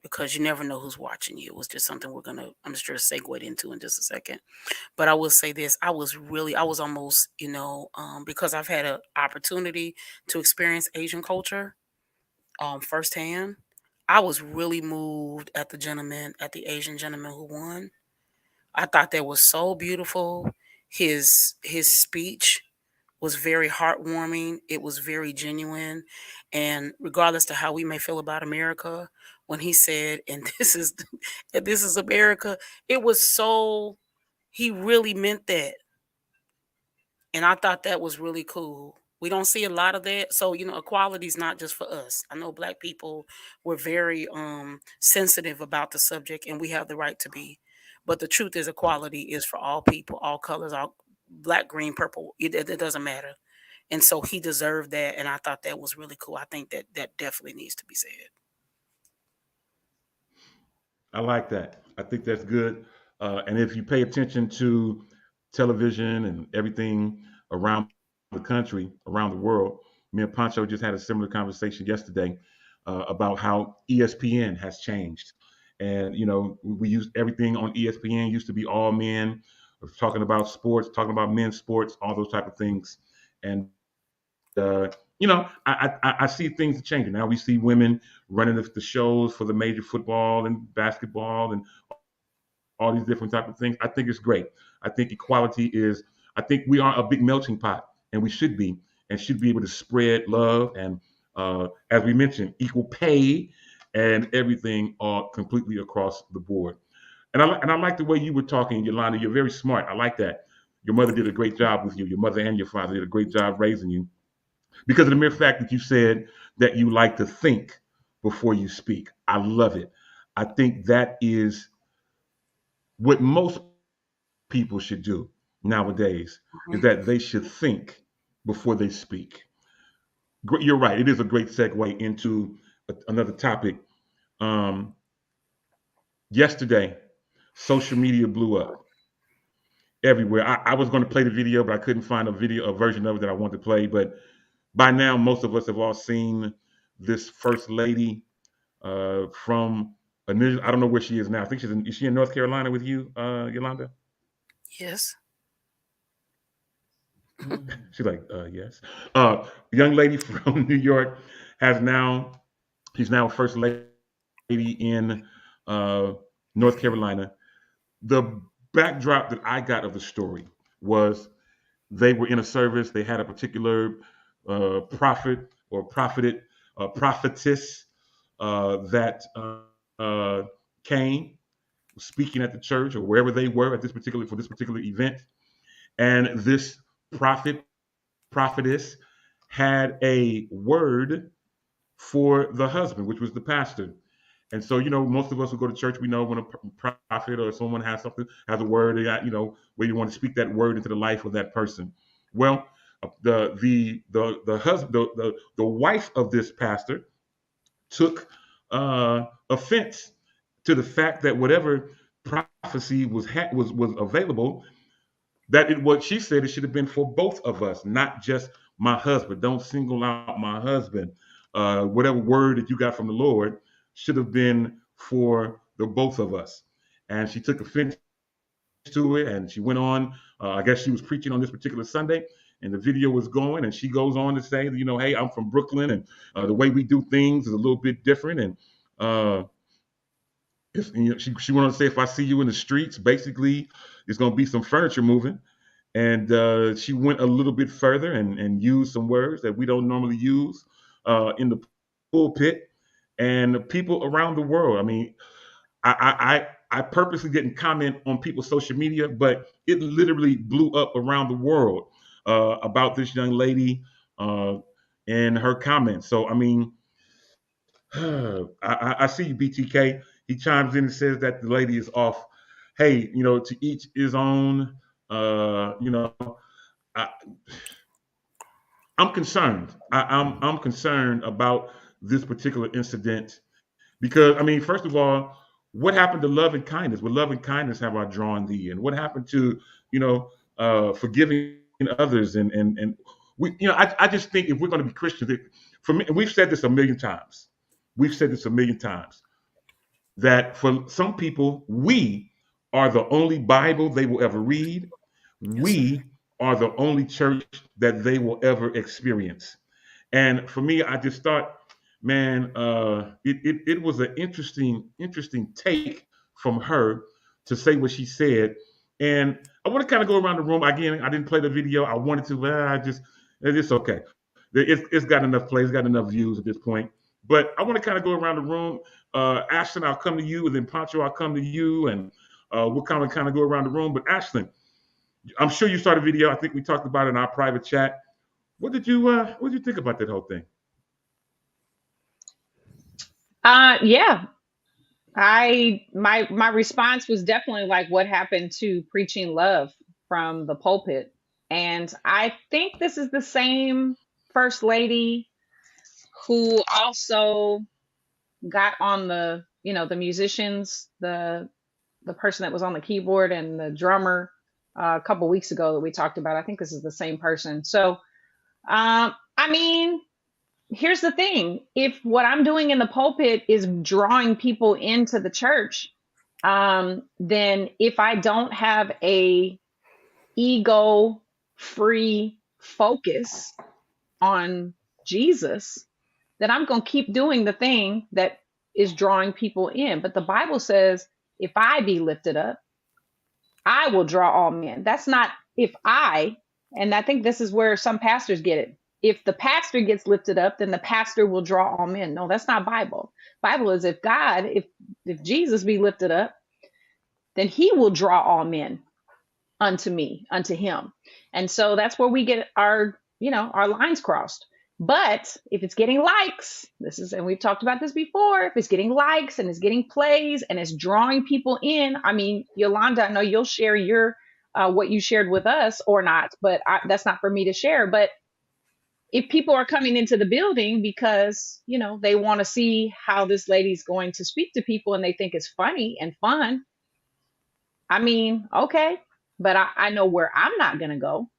Speaker 5: because you never know who's watching you. It was just something I'm just going to segue into in just a second. But I will say this: I was almost, because I've had an opportunity to experience Asian culture firsthand. I was really moved at the Asian gentleman who won. I thought that was so beautiful. His speech. was very heartwarming. It was very genuine. And regardless to how we may feel about America, when he said, and this is America, it was so, he really meant that. And I thought that was really cool. We don't see a lot of that. So, equality is not just for us. I know black people were very sensitive about the subject, and we have the right to be. But the truth is equality is for all people, all colors, all black, green, purple. It doesn't matter. And so he deserved that, and I thought that was really cool. I think that that definitely needs to be said.
Speaker 3: I like that. I think that's good. And if you pay attention to television and everything around the country, around the world, me and Pancho just had a similar conversation yesterday about how ESPN has changed. And, we used everything on ESPN used to be all men, talking about sports, talking about men's sports, all those type of things. And I see things changing. Now we see women running the shows for the major football and basketball and all these different type of things. I think it's great. I think equality is. I think we are a big melting pot, and we should be, and should be able to spread love and, as we mentioned, equal pay and everything all completely across the board. And I like the way you were talking, Yolanda. You're very smart. I like that. Your mother did a great job with you. Your mother and your father did a great job raising you because of the mere fact that you said that you like to think before you speak. I love it. I think that is what most people should do nowadays is
Speaker 5: Mhm.
Speaker 3: that they should think before they speak. You're right. It is a great segue into another topic. Um, Yesterday, social media blew up everywhere. I was going to play the video, but I couldn't find a version of it that I wanted to play. But by now, most of us have all seen this first lady from. I don't know where she is now. I think is she in North Carolina with you, Yolanda?
Speaker 5: Yes.
Speaker 3: She's like, yes. Young lady from New York has now, she's now first lady in uh, North Carolina. The backdrop that I got of the story was they were in a service. They had a particular prophet or prophetess that uh, came speaking at the church or wherever they were at this particular event, and this prophetess had a word for the husband, which was the pastor. And so, most of us who go to church, we know when a prophet or someone has a word, they got, where you want to speak that word into the life of that person. Well, the husband, the wife of this pastor took offense to the fact that whatever prophecy was available, that what she said it should have been for both of us, not just my husband. Don't single out my husband. Whatever word that you got from the Lord should have been for the both of us. And she took offense to it, and she went on. I guess she was preaching on this particular Sunday, and the video was going, and she goes on to say, hey, I'm from Brooklyn, and the way we do things is a little bit different, and uh, she went on to say, if I see you in the streets, basically, there's going to be some furniture moving. And she went a little bit further and used some words that we don't normally use in the pulpit. And people around the world, I mean, I purposely didn't comment on people's social media, but it literally blew up around the world about this young lady uh, and her comments. So, I mean, I see you, BTK. He chimes in and says that the lady is off. Hey, to each his own. I, I'm concerned. I'm concerned about this particular incident because, I mean, first of all, what happened to love and kindness? With love and kindness have I drawn thee, and what happened to forgiving others and we I just think if we're going to be Christians, for me, and we've said this a million times. We've said this a million times that for some people, we are the only Bible they will ever read.
Speaker 5: Yes, sir.
Speaker 3: We are the only church that they will ever experience. And for me, I just thought, man, it was an interesting take from her to say what she said. And I want to kind of go around the room again. I didn't play the video. I wanted to, but it's okay. It's got enough plays, got enough views at this point. But I want to kind of go around the room. Ashton, I'll come to you, and then Pancho, I'll come to you, and we'll kind of go around the room. But Ashton, I'm sure you saw the video. I think we talked about it in our private chat. What did you think about that whole thing?
Speaker 4: Yeah. My response was definitely like what happened to preaching love from the pulpit. And I think this is the same first lady who also got on the musicians, the person that was on the keyboard and the drummer a couple weeks ago that we talked about. I think this is the same person. So, I mean, here's the thing: if what I'm doing in the pulpit is drawing people into the church, then if I don't have a ego free focus on Jesus, then I'm going to keep doing the thing that is drawing people in. But the Bible says, if I be lifted up, I will draw all men. That's not if I, and I think this is where some pastors get it. If the pastor gets lifted up, then the pastor will draw all men. No, that's not Bible. Bible is if God, if Jesus be lifted up, then he will draw all men unto me, unto him. And so that's where we get our lines crossed. But if it's getting likes, and we've talked about this before, if it's getting likes and it's getting plays and it's drawing people in, I mean, Yolanda, I know you'll share your what you shared with us or not, but that's not for me to share. But if people are coming into the building because, they want to see how this lady's going to speak to people and they think it's funny and fun, I mean, okay, but I know where I'm not going to go,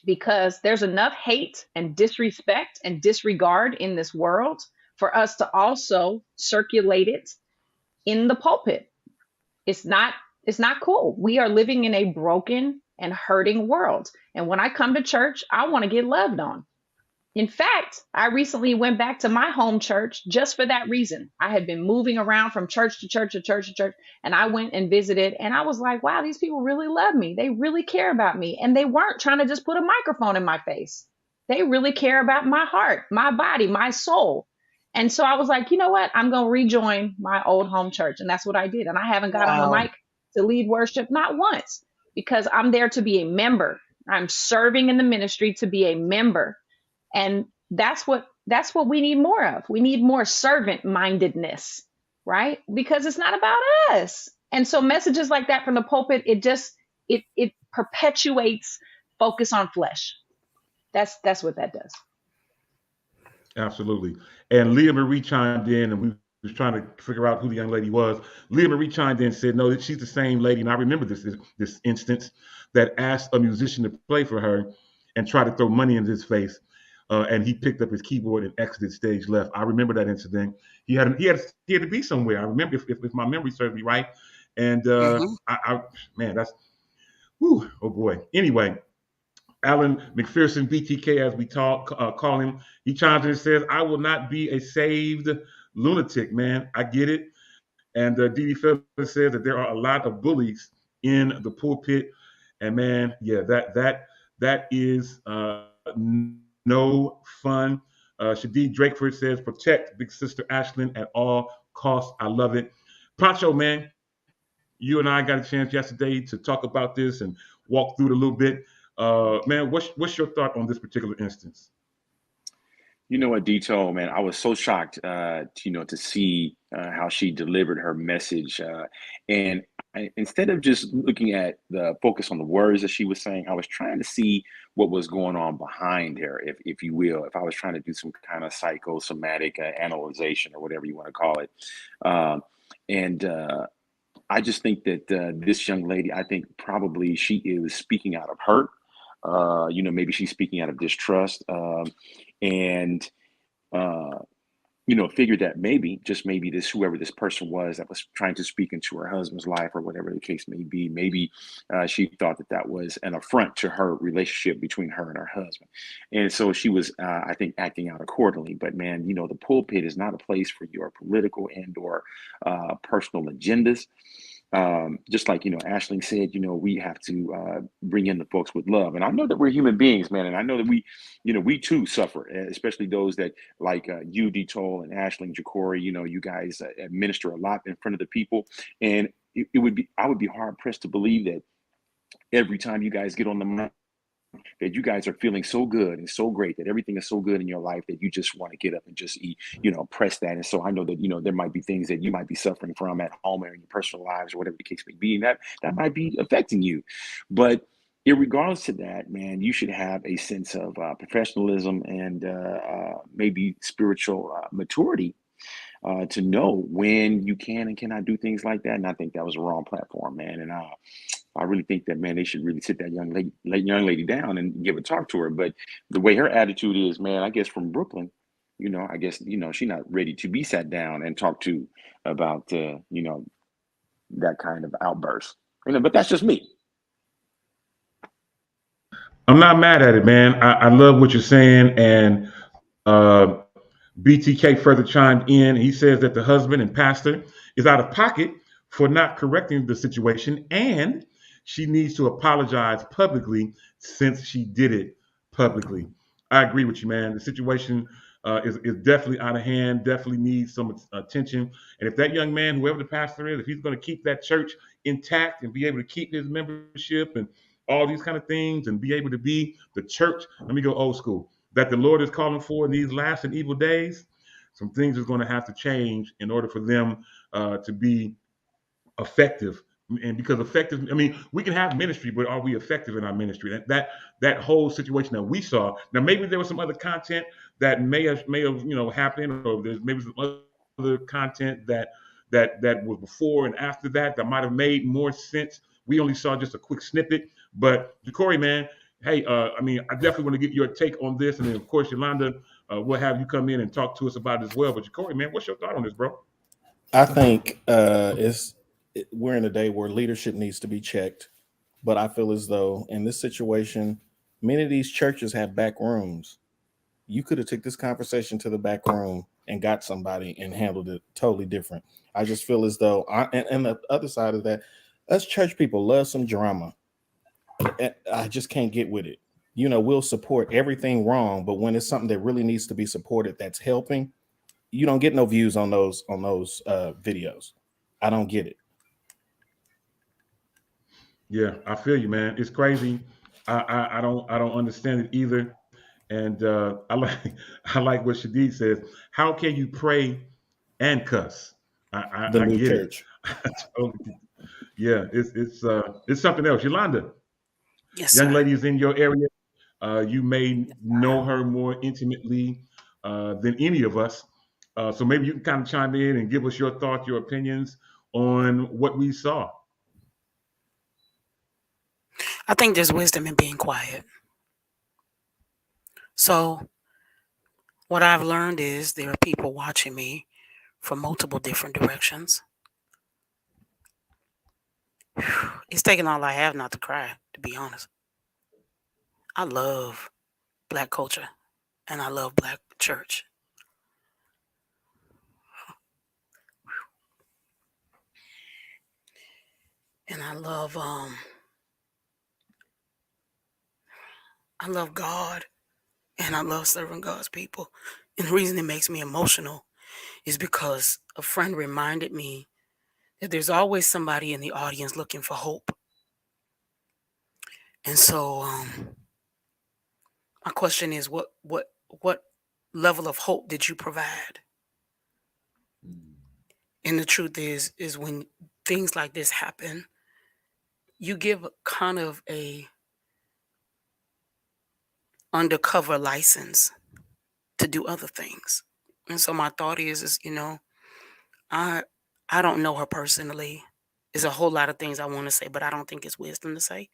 Speaker 4: because there's enough hate and disrespect and disregard in this world for us to also circulate it in the pulpit. It's not cool. We are living in a broken and hurting world. And when I come to church, I want to get loved on. In fact, I recently went back to my home church just for that reason. I had been moving around from church to church to church to church, and I went and visited, and I was like, wow, these people really love me. They really care about me. And they weren't trying to just put a microphone in my face. They really care about my heart, my body, my soul. And so I was like, you know what? I'm going to rejoin my old home church. And that's what I did. And I haven't got on the mic to lead worship, not once, because I'm there to be a member. I'm serving in the ministry to be a member. And that's what we need more of. We need more servant mindedness, right? Because it's not about us. And so messages like that from the pulpit, it perpetuates focus on flesh. That's what that does.
Speaker 3: Absolutely. And Leah Marie chimed in, and we was trying to figure out who the young lady was. Leah Marie chimed in and said, no, that she's the same lady. And I remember this instance that asked a musician to play for her and tried to throw money in his face. And he picked up his keyboard and exited stage left. I remember that incident. He had to be somewhere. I remember, if my memory serves me right. And man, that's, whew, oh boy. Anyway, Alan McPherson, BTK, as we call him, he chimes in and says, I will not be a saved lunatic, man. I get it. And Dee Phillips says that there are a lot of bullies in the pulpit. And man, yeah, that is no fun. Shadid Drakeford says, protect Big Sister Ashlyn at all costs. I love it. Pancho, man, you and I got a chance yesterday to talk about this and walk through it a little bit. Man, what's your thought on this particular instance?
Speaker 6: You know what, Dito, man, I was so shocked, to see how she delivered her message. And instead of just looking at the focus on the words that she was saying, I was trying to see what was going on behind her, if you will, if I was trying to do some kind of psychosomatic analyzation or whatever you want to call it. And I just think that this young lady, I think probably she is speaking out of hurt. Maybe she's speaking out of distrust. And figured that maybe, just maybe, whoever this person was that was trying to speak into her husband's life or whatever the case may be, maybe she thought that was an affront to her relationship between her and her husband. And so she was, I think, acting out accordingly. But man, the pulpit is not a place for your political and or personal agendas. just like, Ashling said, we have to bring in the folks with love. And I know that we're human beings, man. And I know that we too suffer, especially those that like you, D. Toll, and Ashling, Ja'Cory, you guys administer a lot in front of the people. And I would be hard pressed to believe that every time you guys get on the mic, that you guys are feeling so good and so great, that everything is so good in your life that you just want to get up and just eat, press that. And so I know that, there might be things that you might be suffering from at home or in your personal lives or whatever the case may be, and that might be affecting you. But regardless to that, man, you should have a sense of professionalism and maybe spiritual maturity to know when you can and cannot do things like that. And I think that was a wrong platform, man. And I really think that, man, they should really sit that young lady down and give a talk to her. But the way her attitude is, man, I guess from Brooklyn, I guess, she's not ready to be sat down and talked to about, that kind of outburst. But that's just me.
Speaker 3: I'm not mad at it, man. I love what you're saying. And uh, BTK further chimed in. He says that the husband and pastor is out of pocket for not correcting the situation, and she needs to apologize publicly since she did it publicly. I agree with you, man. The situation is definitely out of hand, definitely needs some attention. And if that young man, whoever the pastor is, if he's going to keep that church intact and be able to keep his membership and all these kind of things and be able to be the church, let me go old school, that the Lord is calling for in these last and evil days, some things are going to have to change in order for them to be effective. And because effective, I mean, we can have ministry, but are we effective in our ministry? That whole situation that we saw. Now, maybe there was some other content that may have happened, or there's maybe some other content that was before and after that might have made more sense. We only saw just a quick snippet. But Ja'Cory, man, hey, I mean, I definitely want to get your take on this, and then of course, Yolanda, we'll have you come in and talk to us about it as well. But Ja'Cory, man, what's your thought on this, bro?
Speaker 7: I think we're in a day where leadership needs to be checked, but I feel as though in this situation, many of these churches have back rooms. You could have took this conversation to the back room and got somebody and handled it totally different. I just feel as though, and the other side of that, us church people love some drama. I just can't get with it. We'll support everything wrong, but when it's something that really needs to be supported, that's helping, you don't get no views on those videos. I don't get it.
Speaker 3: Yeah, I feel you, man. It's crazy. I don't understand it either. And I like I like what Shadid says. How can you pray and cuss? I
Speaker 7: The
Speaker 3: I, I
Speaker 7: new
Speaker 3: get it.
Speaker 7: church.
Speaker 3: Yeah, it's something else. Yolanda,
Speaker 5: Yes,
Speaker 3: young
Speaker 5: sir.
Speaker 3: lady is in your area. You may know her more intimately than any of us. So maybe you can kind of chime in and give us your thoughts, your opinions on what we saw.
Speaker 5: I think there's wisdom in being quiet. So, what I've learned is there are people watching me from multiple different directions. It's taken all I have not to cry, to be honest. I love black culture and I love black church. And I love God and I love serving God's people. And the reason it makes me emotional is because a friend reminded me that there's always somebody in the audience looking for hope. And so my question is what level of hope did you provide? And the truth is when things like this happen, you give kind of a undercover license to do other things. And so my thought is I I don't know her personally. There's a whole lot of things I want to say, but I don't think it's wisdom to say.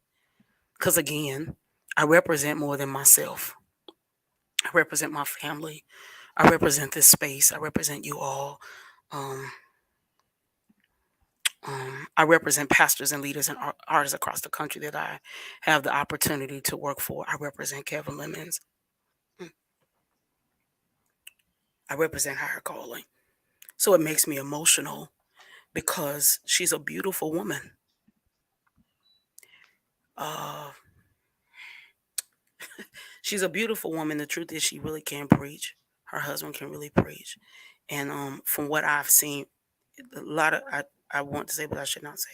Speaker 5: Because again, I represent more than myself. I represent my family. I represent this space. I represent you all. Um, I represent pastors and leaders and artists across the country that I have the opportunity to work for. I represent Kevin Lemons. Mm. I represent higher calling. So it makes me emotional because she's a beautiful woman. She's a beautiful woman. The truth is, she really can preach. Her husband can really preach, and from what I've seen, a lot of I want to say, but I should not say.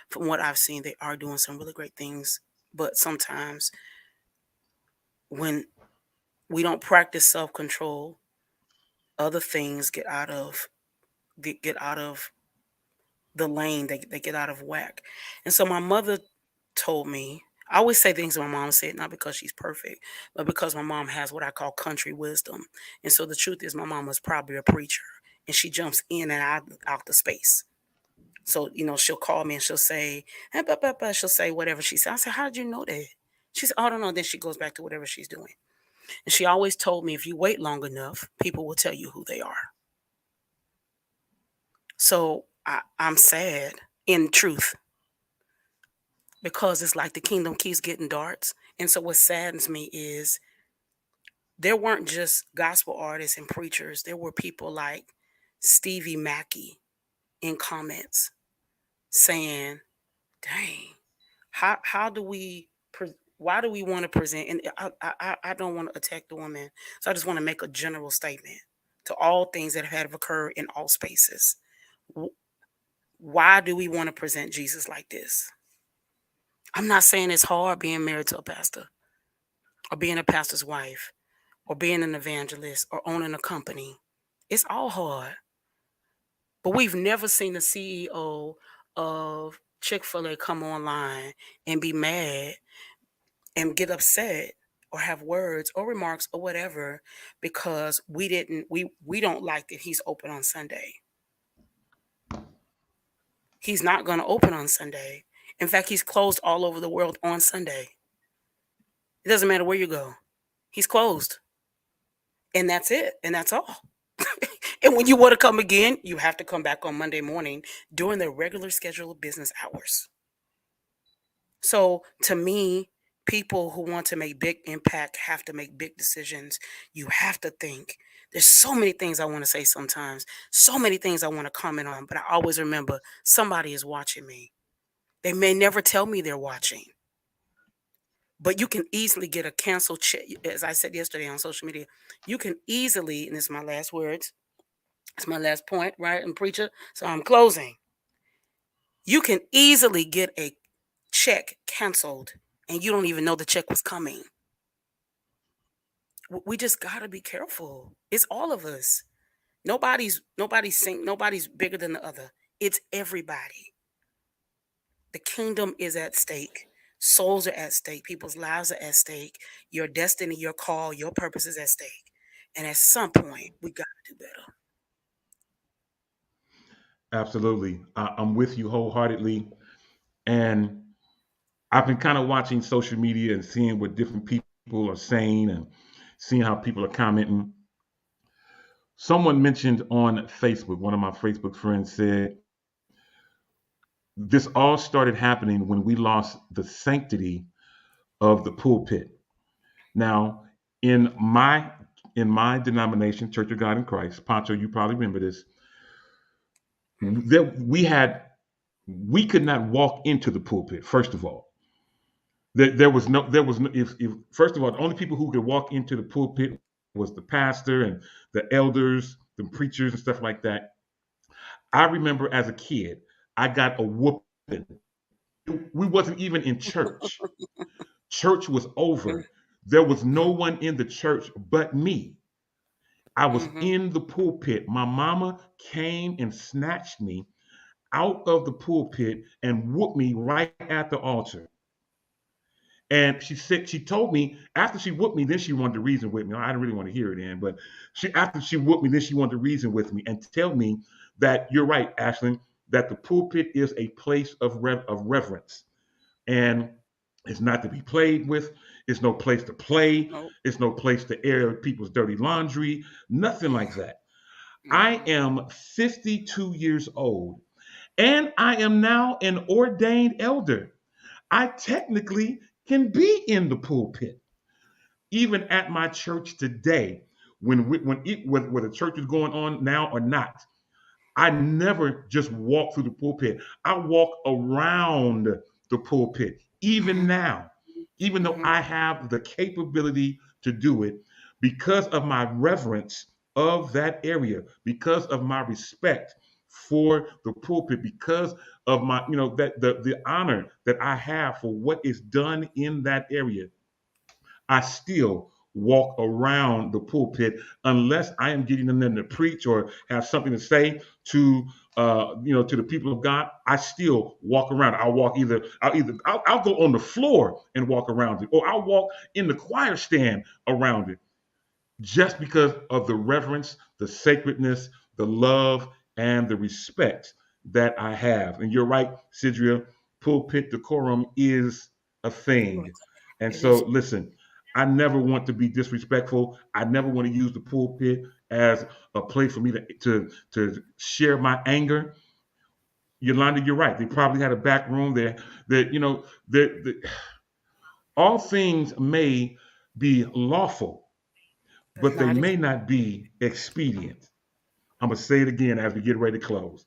Speaker 5: From what I've seen, they are doing some really great things. But sometimes when we don't practice self control, other things get out of the lane. They get out of whack. And so my mother told me, I always say things my mom said, not because she's perfect, but because my mom has what I call country wisdom. And so the truth is, my mom was probably a preacher, and she jumps in and out the space. So, she'll call me and she'll say, "Hey, she'll say whatever she said. I said, "How did you know that?" She said, "Oh, I don't know." Then she goes back to whatever she's doing. And she always told me, if you wait long enough, people will tell you who they are. So I'm sad, in truth, because it's like the kingdom keeps getting darts. And so what saddens me is there weren't just gospel artists and preachers. There were people like Stevie Mackey in comments saying, "Dang, how do we why do we want to present?" And I don't want to attack the woman, so I just want to make a general statement to all things that have occurred in all spaces. Why do we want to present Jesus like this? I'm not saying it's hard being married to a pastor, or being a pastor's wife, or being an evangelist, or owning a company. It's all hard. But we've never seen the CEO of Chick-fil-A come online and be mad and get upset or have words or remarks or whatever because we don't like that he's open on Sunday. He's not going to open on Sunday. In fact, he's closed all over the world on Sunday. It doesn't matter where you go. He's closed. And that's it. And that's all. And when you want to come again, you have to come back on Monday morning during the regular scheduled business hours. So to me, people who want to make big impact have to make big decisions. You have to think. There's so many things I want to say sometimes, so many things I want to comment on, but I always remember somebody is watching me. They may never tell me they're watching, but you can easily get a cancel check. As I said yesterday on social media, you can easily, and this is my last words, it's my last point, right? I'm preacher, so I'm closing. You can easily get a check canceled and you don't even know the check was coming. We just got to be careful. It's all of us. Nobody's bigger than the other. It's everybody. The kingdom is at stake. Souls are at stake. People's lives are at stake. Your destiny, your call, your purpose is at stake. And at some point, we got to do better.
Speaker 3: Absolutely. I'm with you wholeheartedly. And I've been kind of watching social media and seeing what different people are saying and seeing how people are commenting. Someone mentioned on Facebook, one of my Facebook friends said, this all started happening when we lost the sanctity of the pulpit. Now, in my denomination, Church of God in Christ, Pancho, you probably remember this. We could not walk into the pulpit. First of all, there was no if first of all, the only people who could walk into the pulpit was the pastor and the elders, the preachers and stuff like that. I remember as a kid, I got a whooping. We wasn't even in church. Church was over. There was no one in the church but me. I was in the pulpit. My mama came and snatched me out of the pulpit and whooped me right at the altar. And she told me after she whooped me, then she wanted to reason with me. I didn't really want to hear it in, but after she whooped me, then she wanted to reason with me and tell me that you're right, Ashlyn, that the pulpit is a place of reverence. And it's not to be played with. It's no place to play.
Speaker 5: Nope.
Speaker 3: It's no place to air people's dirty laundry. Nothing like that. I am 52 years old and I am now an ordained elder. I technically can be in the pulpit. Even at my church today, whether the church is going on now or not, I never just walk through the pulpit. I walk around the pulpit. Even now, even though I have the capability to do it, because of my reverence of that area, because of my respect for the pulpit, because of my, that the honor that I have for what is done in that area, I still walk around the pulpit unless I am getting them to preach or have something to say to to the people of God. I still walk around. I'll go on the floor and walk around it, or I'll walk in the choir stand around it, just because of the reverence, the sacredness, the love, and the respect that I have. And you're right, Sidria, pulpit decorum is a thing. And
Speaker 5: It is.
Speaker 3: so, listen, I never want to be disrespectful. I never want to use the pulpit as a place for me to share my anger. Yolanda, you're right. They probably had a back room there that, all things may be lawful,
Speaker 5: But
Speaker 3: but they
Speaker 5: not
Speaker 3: may not be expedient. I'm going to say it again as we get ready to close.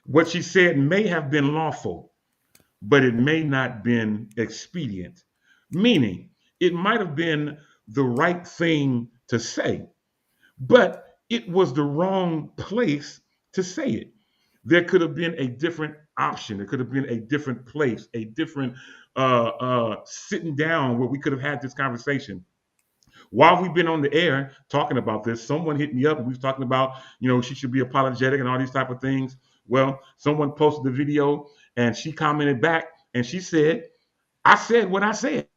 Speaker 3: What she said may have been lawful, but it may not been expedient, meaning it might have been the right thing to say, but it was the wrong place to say it. There could have been a different option. There could have been a different place, a different sitting down where we could have had this conversation. While we've been on the air talking about this, someone hit me up and we was talking about, she should be apologetic and all these type of things. Well, someone posted the video and she commented back and she said, I said what I said.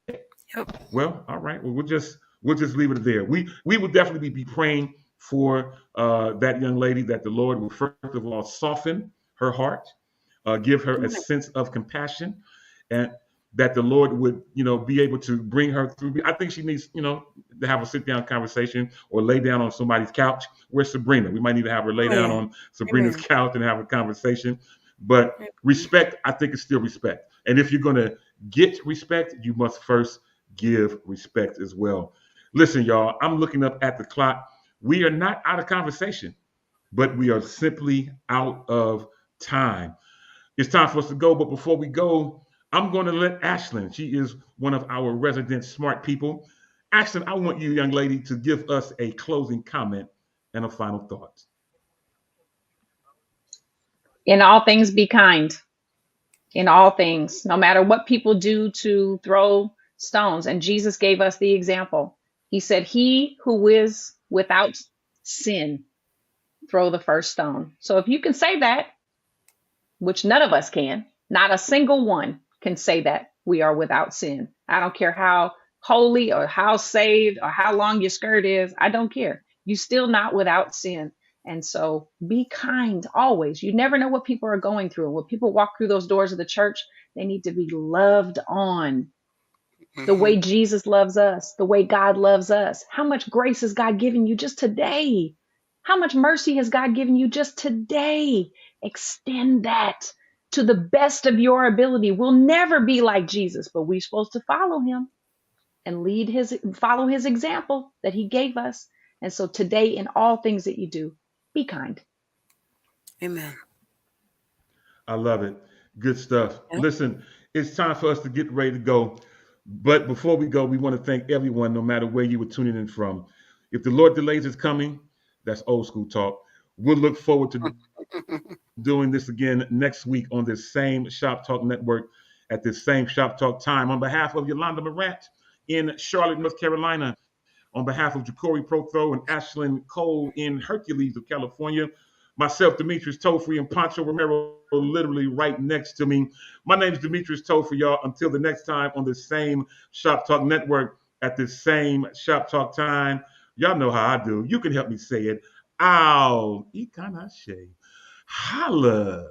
Speaker 5: Yep.
Speaker 3: Well, all right. Well, we'll just leave it there. We will definitely be praying for that young lady, that the Lord will first of all soften her heart, give her a sense of compassion, and that the Lord would, be able to bring her through. I think she needs, to have a sit down conversation or lay down on somebody's couch. Where's Sabrina? We might need to have her lay down
Speaker 5: Amen.
Speaker 3: on Sabrina's
Speaker 5: Amen.
Speaker 3: couch and have a conversation. But respect, I think, is still respect. And if you're going to get respect, you must first give respect as well. Listen, y'all, I'm looking up at the clock. We are not out of conversation, but we are simply out of time. It's time for us to go. But before we go, I'm going to let Ashlyn, she is one of our resident smart people. Ashlyn, I want you, young lady, to give us a closing comment and a final thought.
Speaker 4: In all things, be kind. In all things, no matter what people do to throw stones. And Jesus gave us the example. He said, he who is without sin, throw the first stone. So if you can say that, which none of us can, not a single one can say that we are without sin. I don't care how holy or how saved or how long your skirt is. I don't care. You still not without sin. And so be kind always. You never know what people are going through. When people walk through those doors of the church, they need to be loved on the
Speaker 5: Mm-hmm.
Speaker 4: way Jesus loves us, the way God loves us. How much grace has God given you just today? How much mercy has God given you just today? Extend that to the best of your ability. We'll never be like Jesus, but we're supposed to follow him and follow his example that he gave us. And so today, in all things that you do, be kind.
Speaker 5: Amen.
Speaker 3: I love it. Good stuff.
Speaker 5: Yep.
Speaker 3: Listen, it's time for us to get ready to go. But before we go, we want to thank everyone, no matter where you were tuning in from. If the Lord delays his coming, that's old school talk. We'll look forward to doing this again next week on this same Shop Talk Network at this same Shop Talk time. On behalf of Yolanda Morant in Charlotte, North Carolina, on behalf of Ja'Cory Protho and Ashlyn Cole in Hercules of California, myself, Demetrius Tofree, and Pancho Romero, literally right next to me. My name is Demetrius Tofree, y'all. Until the next time on the same Shop Talk Network at this same Shop Talk time, y'all know how I do. You can help me say it. Ow, Ikanashe. Holla.